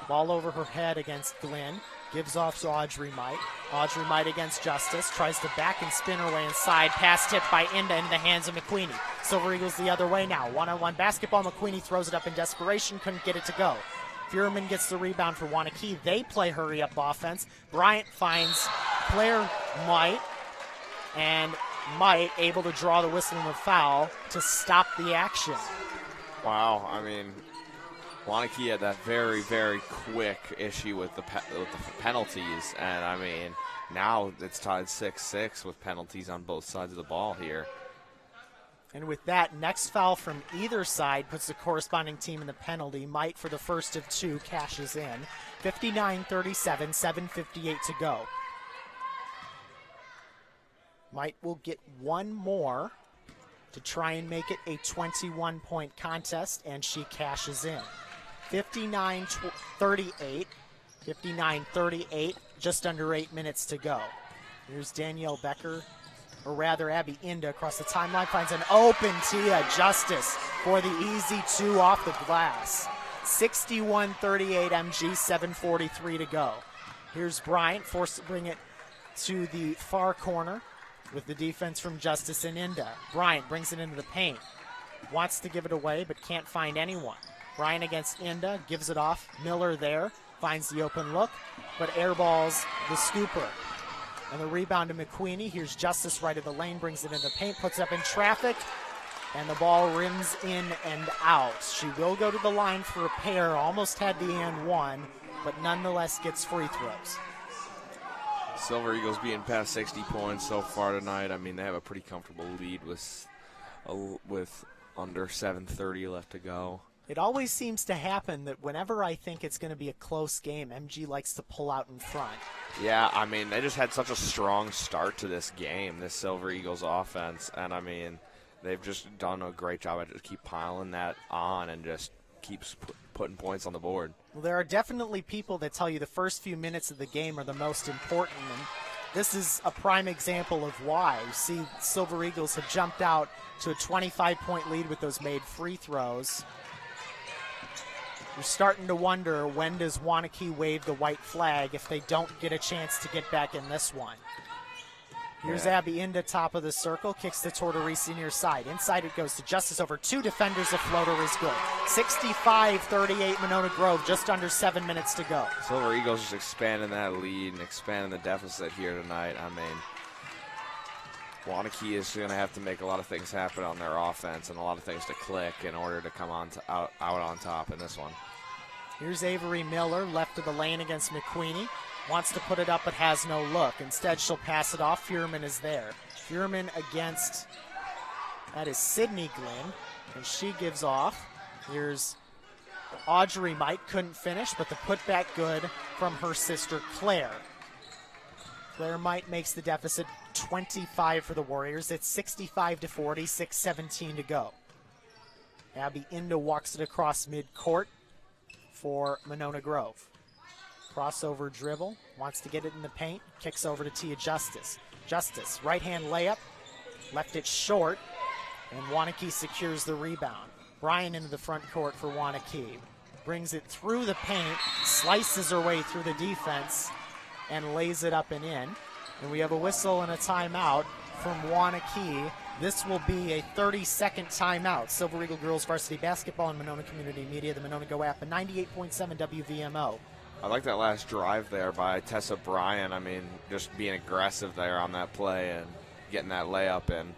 Ball over her head against Glynn. Gives off to Audrey Might. Audrey Might against Justice. Tries to back and spin her way inside. Pass tipped by Inda into the hands of McQueenie. Silver Eagles the other way now. One-on-one basketball. McQueenie throws it up in desperation. Couldn't get it to go. Furman gets the rebound for Waunakee. They play hurry-up offense. Bryant finds Claire Might. And Might able to draw the whistle and the foul to stop the action. Wow, I mean, Waunakee had that very, very quick issue with the penalties, and I mean, now it's tied 6-6 with penalties on both sides of the ball here. And with that, next foul from either side puts the corresponding team in the penalty. Might, for the first of 2, cashes in. 59-37, 7:58 to go. Might will get one more to try and make it a 21-point contest, and she cashes in. 59-38, 59-38, just under 8 minutes to go. Here's Danielle Becker or rather Abby Inda across the timeline, finds an open Tia Justice for the easy 2 off the glass. 61-38 MG, 7:43 to go. Here's Bryant, forced to bring it to the far corner with the defense from Justice and Inda. Bryant brings it into the paint. Wants to give it away, but can't find anyone. Bryant against Inda, gives it off. Miller there, finds the open look, but airballs the scooper. And the rebound to McQueenie. Here's Justice right of the lane, brings it into the paint, puts up in traffic, and the ball rims in and out. She will go to the line for a pair, almost had the and one, but nonetheless gets free throws. Silver Eagles being past 60 points so far tonight. I mean, they have a pretty comfortable lead with under 7:30 left to go. It always seems to happen that whenever I think it's going to be a close game, MG likes to pull out in front. Yeah, I mean, they just had such a strong start to this game, this Silver Eagles offense, and I mean, they've just done a great job at just keep piling that on and just keeps putting points on the board. Well, there are definitely people that tell you the first few minutes of the game are the most important, and this is a prime example of why. You see, Silver Eagles have jumped out to a 25-point lead with those made free throws. You're starting to wonder, when does Waunakee wave the white flag if they don't get a chance to get back in this one? Here's Abby Inda, top of the circle, kicks to Tortorisi near side. Inside it goes to Justice over 2 defenders. A floater is good. 65-38 Monona Grove, just under 7 minutes to go. Silver Eagles just expanding that lead and expanding the deficit here tonight. I mean, Waunakee is going to have to make a lot of things happen on their offense and a lot of things to click in order to come on out on top in this one. Here's Avery Miller, left of the lane against McQueenie. Wants to put it up but has no look. Instead, she'll pass it off. Furman is there. Furman against, that is Sydney Glynn, and she gives off. Here's Audrey Mike, couldn't finish, but the putback good from her sister Claire. Claire Mite makes the deficit 25 for the Warriors. It's 65-40, 6:17 to go. Abby Inda walks it across midcourt for Monona Grove. Crossover dribble, wants to get it in the paint, kicks over to Tia Justice. Justice, right-hand layup, left it short, and Waunakee secures the rebound. Bryan into the front court for Waunakee. Brings it through the paint, slices her way through the defense, and lays it up and in. And we have a whistle and a timeout from Waunakee. This will be a 30-second timeout. Silver Eagle Girls Varsity Basketball and Monona Community Media, the Monona Go app, and 98.7 WVMO. I like that last drive there by Tessa Bryan. I mean, just being aggressive there on that play and getting that layup in.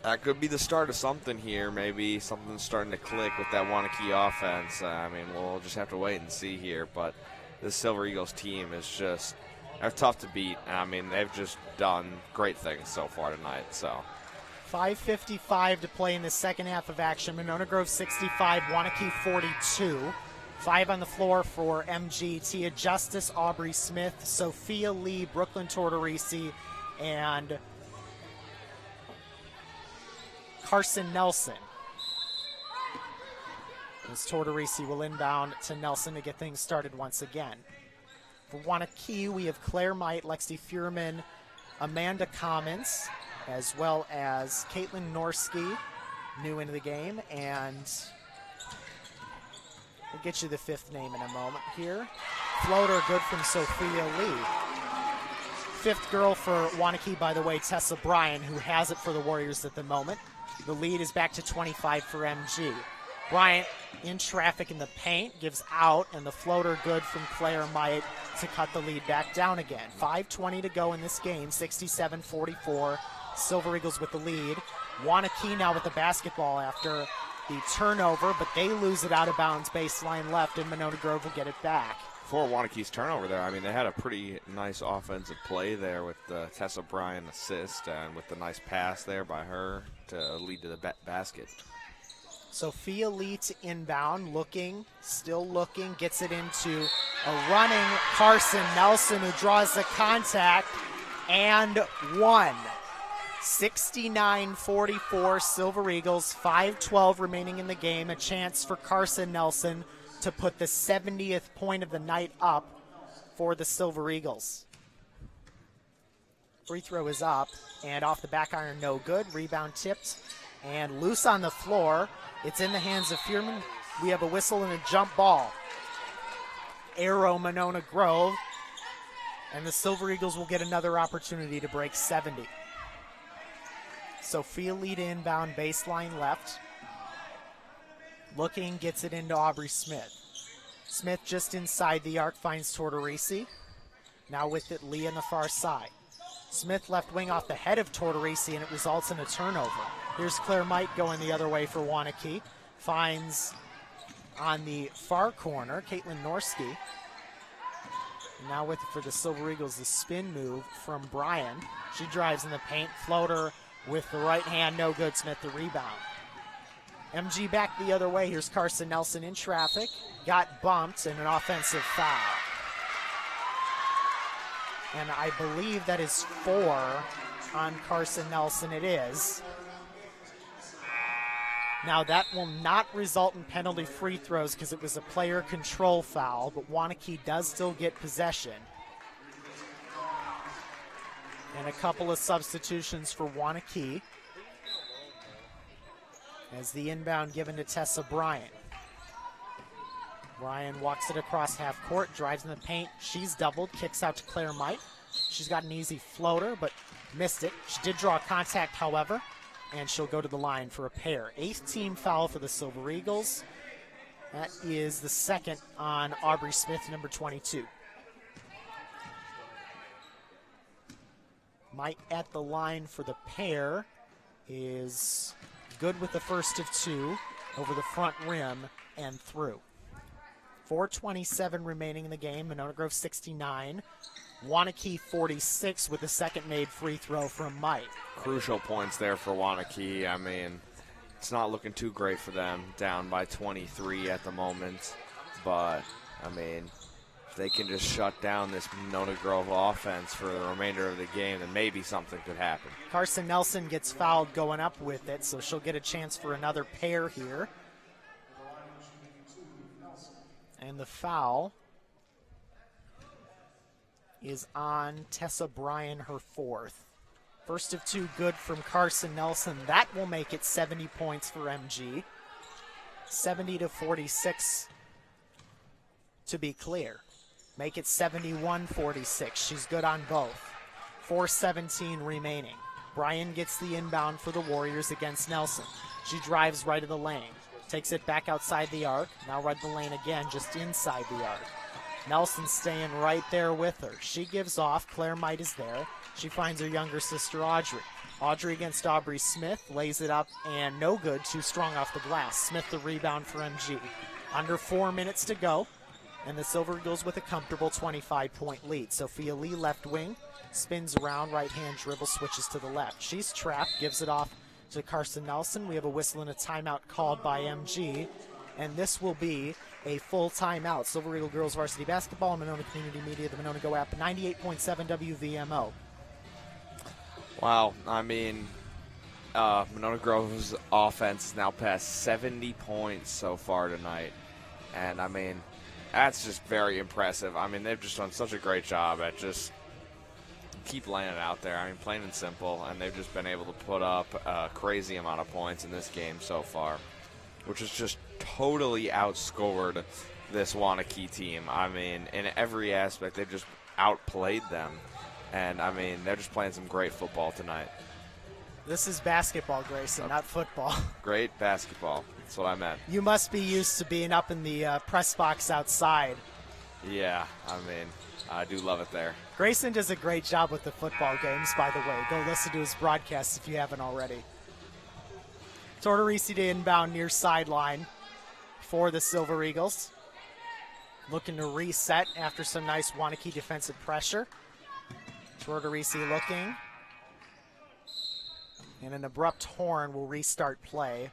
That could be the start of something here. Maybe something's starting to click with that Waunakee offense. I mean, we'll just have to wait and see here. But this Silver Eagles team is just, they're tough to beat. I mean, they've just done great things so far tonight. So 5:55 to play in the second half of action. Monona Grove 65, Waunakee 42. 5 on the floor for MG. Tia Justice, Aubrey Smith, Sophia Lee, Brooklyn Tortorisi, and Carson Nelson. As Tortorisi will inbound to Nelson to get things started once again. For Waunakee, we have Claire Mite, Lexi Furman, Amanda Commons, as well as Caitlin Norsky, new into the game, and we'll get you the fifth name in a moment here. Floater good from Sophia Lee. Fifth girl for Waunakee, by the way, Tessa Bryan, who has it for the Warriors at the moment. The lead is back to 25 for MG. Bryant in traffic in the paint, gives out, and the floater good from Claire Mite to cut the lead back down again. 5:20 to go in this game, 67-44. Silver Eagles with the lead. Waunakee now with the basketball after the turnover, but they lose it out of bounds, baseline left, and Monona Grove will get it back. for Waunakee's turnover there, I mean, they had a pretty nice offensive play there with the Tessa Bryan assist and with the nice pass there by her to lead to the basket. Sophia Lee to inbound, still looking, gets it into a running Carson Nelson, who draws the contact, and one. 69-44 Silver Eagles, 5:12 remaining in the game. A chance for Carson Nelson to put the 70th point of the night up for the Silver Eagles. Free throw is up, and off the back iron, no good. Rebound tipped, and loose on the floor. It's in the hands of Fearman. We have a whistle and a jump ball. Arrow Monona Grove, and the Silver Eagles will get another opportunity to break 70. Sophia lead inbound, baseline left. Looking, gets it into Aubrey Smith. Smith just inside the arc, finds Tortorisi. Now with it, Lee on the far side. Smith left wing off the head of Tortorisi, and it results in a turnover. Here's Claire Might going the other way for Waunakee. Finds on the far corner, Caitlin Norski. Now with it for the Silver Eagles, the spin move from Bryan. She drives in the paint, floater with the right hand, no good. Smith the rebound. MG back the other way. Here's Carson Nelson in traffic. Got bumped and an offensive foul. And I believe that is 4 on Carson Nelson. It is. Now that will not result in penalty free throws because it was a player control foul, but Waunakee does still get possession. And a couple of substitutions for Waunakee as the inbound given to Tessa Bryan. Bryan walks it across half court, drives in the paint. She's doubled, kicks out to Claire Might. She's got an easy floater, but missed it. She did draw contact, however, and she'll go to the line for a pair. 8th team foul for the Silver Eagles. That is the second on Aubrey Smith, number 22. Might at the line for the pair is good with the first of 2 over the front rim and through. 4:27 remaining in the game. Monona Grove 69. Waunakee 46 with the second made free throw from Mike. Crucial points there for Waunakee. I mean, it's not looking too great for them, down by 23 at the moment. But, I mean, if they can just shut down this Monona Grove offense for the remainder of the game, then maybe something could happen. Carson Nelson gets fouled going up with it, so she'll get a chance for another pair here. And the foul is on Tessa Bryan, her 4th. First of 2 good from Carson Nelson. That will make it 70 points for MG. 70-46 to be clear. Make it 71-46. She's good on both. 4:17 remaining. Bryan gets the inbound for the Warriors against Nelson. She drives right of the lane. Takes it back outside the arc. Now right of the lane again, just inside the arc. Nelson staying right there with her. She gives off. Claire Might is there. She finds her younger sister, Audrey. Audrey against Aubrey Smith. Lays it up and no good. Too strong off the glass. Smith the rebound for MG. Under 4 minutes to go. And the Silver Eagles with a comfortable 25-point lead. Sophia Lee left wing. Spins around. Right-hand dribble. Switches to the left. She's trapped. Gives it off to Carson Nelson. We have a whistle and a timeout called by MG, and this will be a full timeout. Silver Eagle Girls Varsity Basketball and Monona Community Media, the Monona Go app, 98.7 WVMO. Wow, I mean, Monona Grove's offense has now passed 70 points so far tonight, and I mean, that's just very impressive. I mean, they've just done such a great job at just keep laying it out there. I mean, plain and simple, and they've just been able to put up a crazy amount of points in this game so far, which has just totally outscored this Waunakee team. I mean, in every aspect, they've just outplayed them, and I mean, they're just playing some great football tonight. This is basketball, Grayson, not football. Great basketball. That's what I meant. You must be used to being up in the press box outside. Yeah, I mean, I do love it there. Grayson does a great job with the football games, by the way. Go listen to his broadcast if you haven't already. Tortorisi to inbound near sideline for the Silver Eagles. Looking to reset after some nice Waunakee defensive pressure. Tortorisi looking. And an abrupt horn will restart play.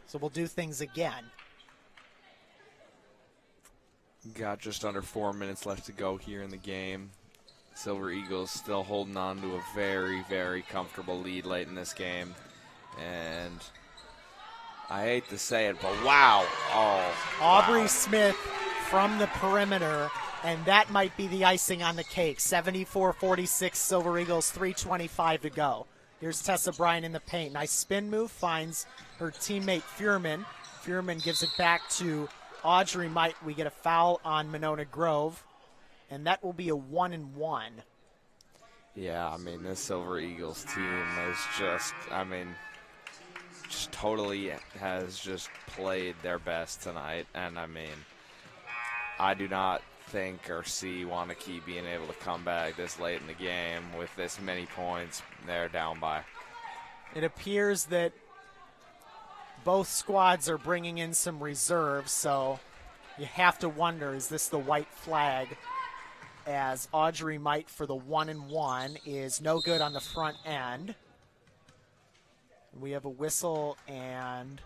So we'll do things again. Got just under 4 minutes left to go here in the game. Silver Eagles still holding on to a very, very comfortable lead late in this game. And I hate to say it, but wow. Oh, Aubrey wow. Smith from the perimeter And that might be the icing on the cake. 74-46 Silver Eagles, 3:25 to go. Here's Tessa Bryan in the paint. Nice spin move, finds her teammate Fuhrman. Fuhrman gives it back to Audrey Might. We get a foul on Monona Grove, and that will be a 1-1. Yeah, I mean, this Silver Eagles team is just, just totally has just played their best tonight. And, I do not think or see Waunakee being able to come back this late in the game with this many points they're down by. It appears that both squads are bringing in some reserves, so you have to wonder, is this the white flag? As Audrey Might for the 1-1 is no good on the front end. We have a whistle, and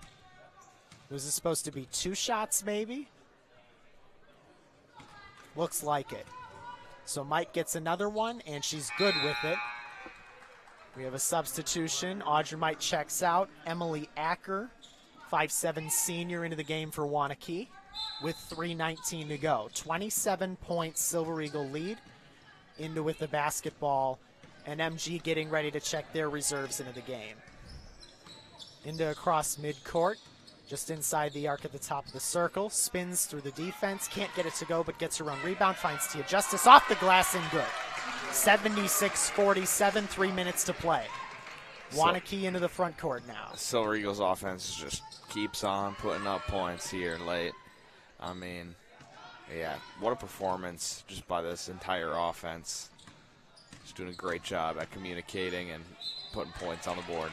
was this supposed to be 2 shots maybe? Looks like it. So Might gets another one, and she's good with it. We have a substitution. Audrey Might checks out. Emily Acker, 5'7" senior, into the game for Waunakee with 3:19 to go. 27-point Silver Eagle lead. Into with the basketball, and MG getting ready to check their reserves into the game. Into across midcourt, just inside the arc at the top of the circle. Spins through the defense, can't get it to go, but gets her own rebound. Finds Tia Justice off the glass and good. 76-47, 3 minutes to play. Waunakee into the front court now. Silver Eagles offense just keeps on putting up points here late. Yeah, what a performance just by this entire offense. Just doing a great job at communicating and putting points on the board.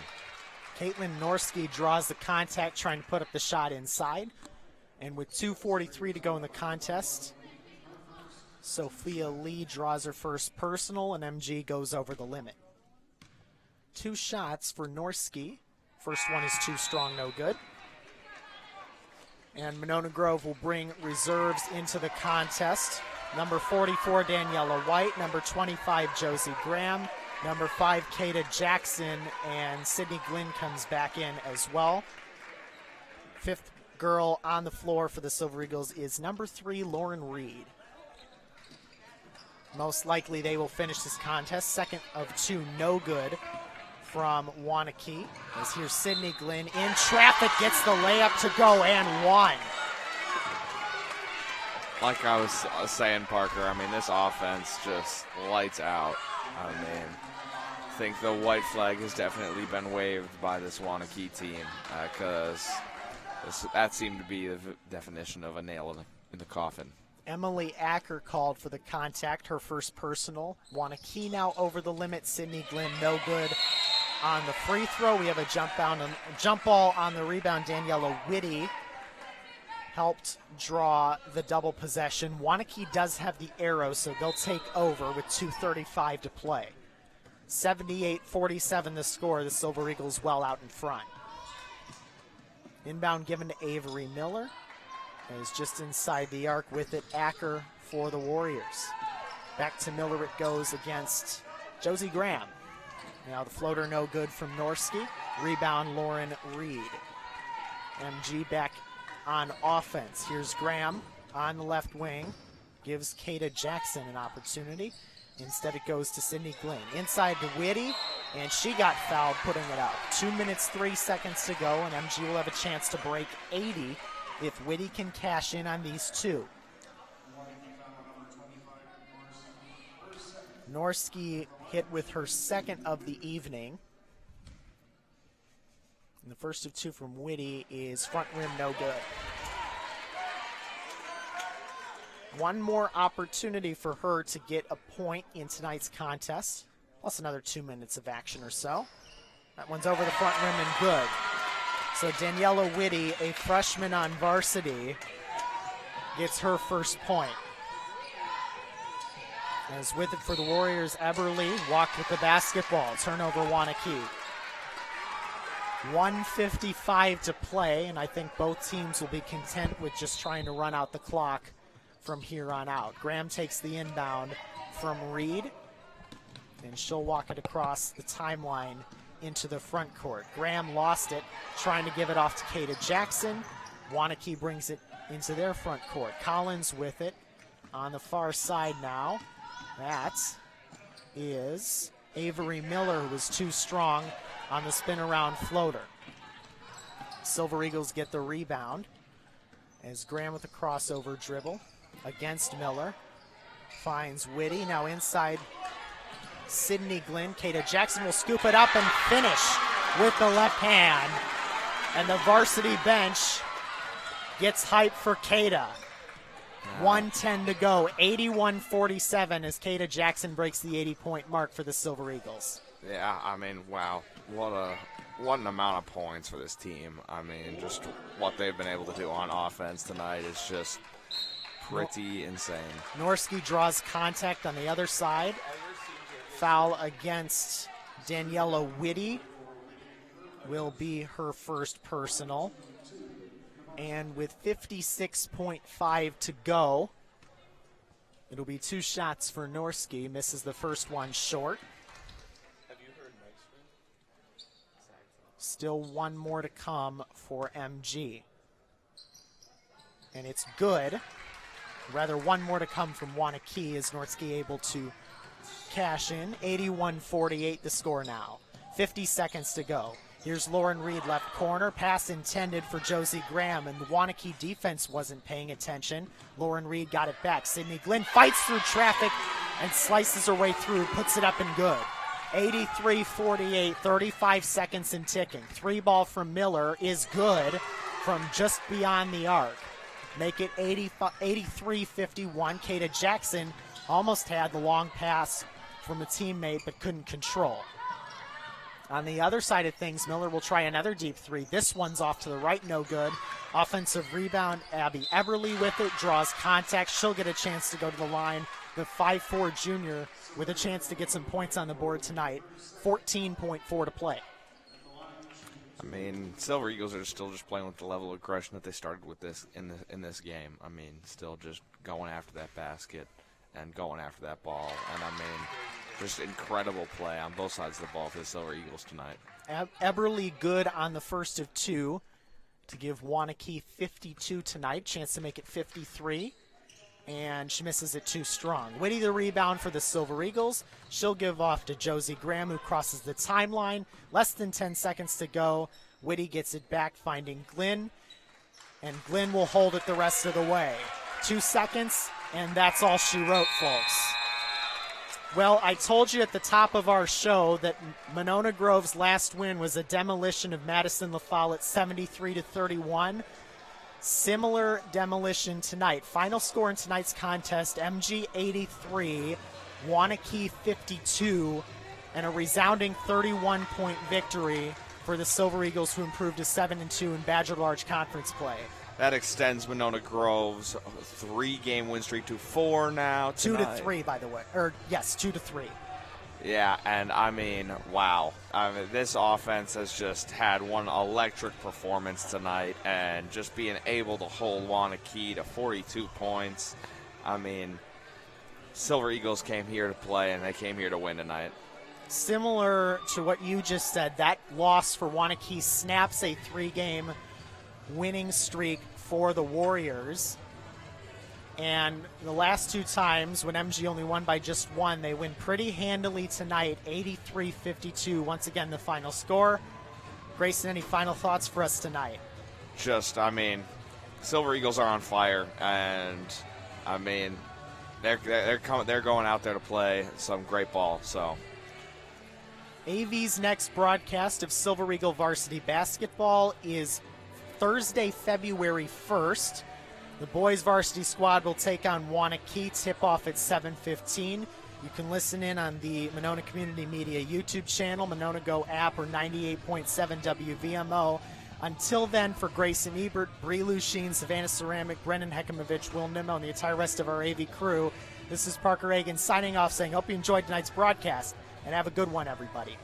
Caitlin Norski draws the contact, trying to put up the shot inside. And with 2:43 to go in the contest, Sophia Lee draws her first personal, and MG goes over the limit. 2 shots for Norski. First one is too strong, no good. And Monona Grove will bring reserves into the contest. Number 44, Daniela White. Number 25, Josie Graham. Number 5, Kata Jackson. And Sydney Glynn comes back in as well. 5th girl on the floor for the Silver Eagles is number 3, Lauren Reed. Most likely they will finish this contest. 2nd of 2, no good from Waunakee. As here's Sydney Glynn in traffic, gets the layup to go and 1. Like I was saying, Parker, this offense just lights out. I think the white flag has definitely been waved by this Waunakee team because that seemed to be the definition of a nail in the coffin. Emily Acker called for the contact, her first personal. Waunakee now over the limit. Sydney Glynn no good on the free throw. We have a jump ball on the rebound. Daniela Whitty helped draw the double possession. Waunakee does have the arrow, so they'll take over with 2:35 to play. 78-47 the score. The Silver Eagles well out in front. Inbound given to Avery Miller. Is just inside the arc with it. Acker for the Warriors. Back to Miller it goes against Josie Graham. Now the floater no good from Norski. Rebound Lauren Reed. MG back on offense. Here's Graham on the left wing. Gives Kata Jackson an opportunity. Instead it goes to Sydney Glynn. Inside to Whitty, and she got fouled putting it up. 2 minutes, 3 seconds to go, and MG will have a chance to break 80 if Whitty can cash in on these 2. Norski hit with her 2nd of the evening. And the first of 2 from Whitty is front rim no good. One more opportunity for her to get a point in tonight's contest, plus another 2 minutes of action or so. That one's over the front rim and good. So Daniela Whitty, a freshman on varsity, gets her first point. As with it for the Warriors, Eberly walked with the basketball. Turnover Waunakee. 1:55 to play, and I think both teams will be content with just trying to run out the clock from here on out. Graham takes the inbound from Reed, and she'll walk it across the timeline into the front court. Graham lost it, trying to give it off to Kata Jackson. Waunakee brings it into their front court. Collins with it. on the far side now. That is Avery Miller, who was too strong on the spin around floater. Silver Eagles get the rebound as Graham with a crossover dribble against Miller. Finds Whitty, now inside Sydney Glenn. Kata Jackson will scoop it up and finish with the left hand. And the varsity bench gets hype for Kata. 1:10 to go, 81-47 as Kata Jackson breaks the 80-point mark for the Silver Eagles. Yeah, I mean, wow, what an amount of points for this team. I mean, just what they've been able to do on offense tonight is just pretty insane. Norski draws contact on the other side. Foul against Daniela Whitty will be her first personal. And with 56.5 to go, it'll be 2 shots for Norski. Misses the first one short. Have you heard Mike's friend? Still one more to come for MG. And it's good. Rather, one more to come from Waunakee as Norski able to cash in. 81-48 the score now. 50 seconds to go. Here's Lauren Reed, left corner. Pass intended for Josie Graham, and the Waunakee defense wasn't paying attention. Lauren Reed got it back. Sydney Glenn fights through traffic and slices her way through, puts it up and good. 83-48, 35 seconds and ticking. 3-ball from Miller is good from just beyond the arc. Make it 83-51. Kata Jackson almost had the long pass from a teammate but couldn't control. On the other side of things, Miller will try another deep 3. This one's off to the right, no good. Offensive rebound, Abby Eberly with it, draws contact. She'll get a chance to go to the line. The 5'4 junior with a chance to get some points on the board tonight. 14.4 to play. I mean, Silver Eagles are still just playing with the level of aggression that they started with this in this game. I mean, still just going after that basket and going after that ball. And I mean, just incredible play on both sides of the ball for the Silver Eagles tonight. Eberly good on the first of 2 to give Waunakee 52 tonight. Chance to make it 53. And she misses it too strong. Whitty the rebound for the Silver Eagles. She'll give off to Josie Graham, who crosses the timeline. Less than 10 seconds to go. Whitty gets it back, finding Glenn. And Glenn will hold it the rest of the way. 2 seconds, and that's all she wrote, folks. Well, I told you at the top of our show that Monona Grove's last win was a demolition of Madison La Follette 73-31. Similar demolition tonight. Final score in tonight's contest, MG 83, Waunakee 52, and a resounding 31-point victory for the Silver Eagles, who improved to 7-2 in Badger Large Conference play. That extends Monona Grove's 3-game win streak to 4 now. 2-3, by the way. Yes, 2-3. Yeah, and I mean, wow. I mean, this offense has just had one electric performance tonight, and just being able to hold Waunakee to 42 points. I mean, Silver Eagles came here to play, and they came here to win tonight. Similar to what you just said, that loss for Waunakee snaps a 3-game winning streak for the Warriors. And the last 2 times when MG only won by just 1, they win pretty handily tonight, 83-52. Once again, the final score. Grayson, any final thoughts for us tonight? Just, I mean, Silver Eagles are on fire, and I mean, they're going out there to play some great ball. So, AV's next broadcast of Silver Eagle varsity basketball is Thursday, February 1st. The boys varsity squad will take on Waunakee, tip-off at 7:15. You can listen in on the Monona Community Media YouTube channel, Monona Go app, or 98.7 WVMO. Until then, for Grayson Ebert, Bree Lusheen, Savannah Ceramic, Brennan Hekimovich, Will Nimmo, and the entire rest of our AV crew, this is Parker Egan signing off, saying hope you enjoyed tonight's broadcast, and have a good one, everybody.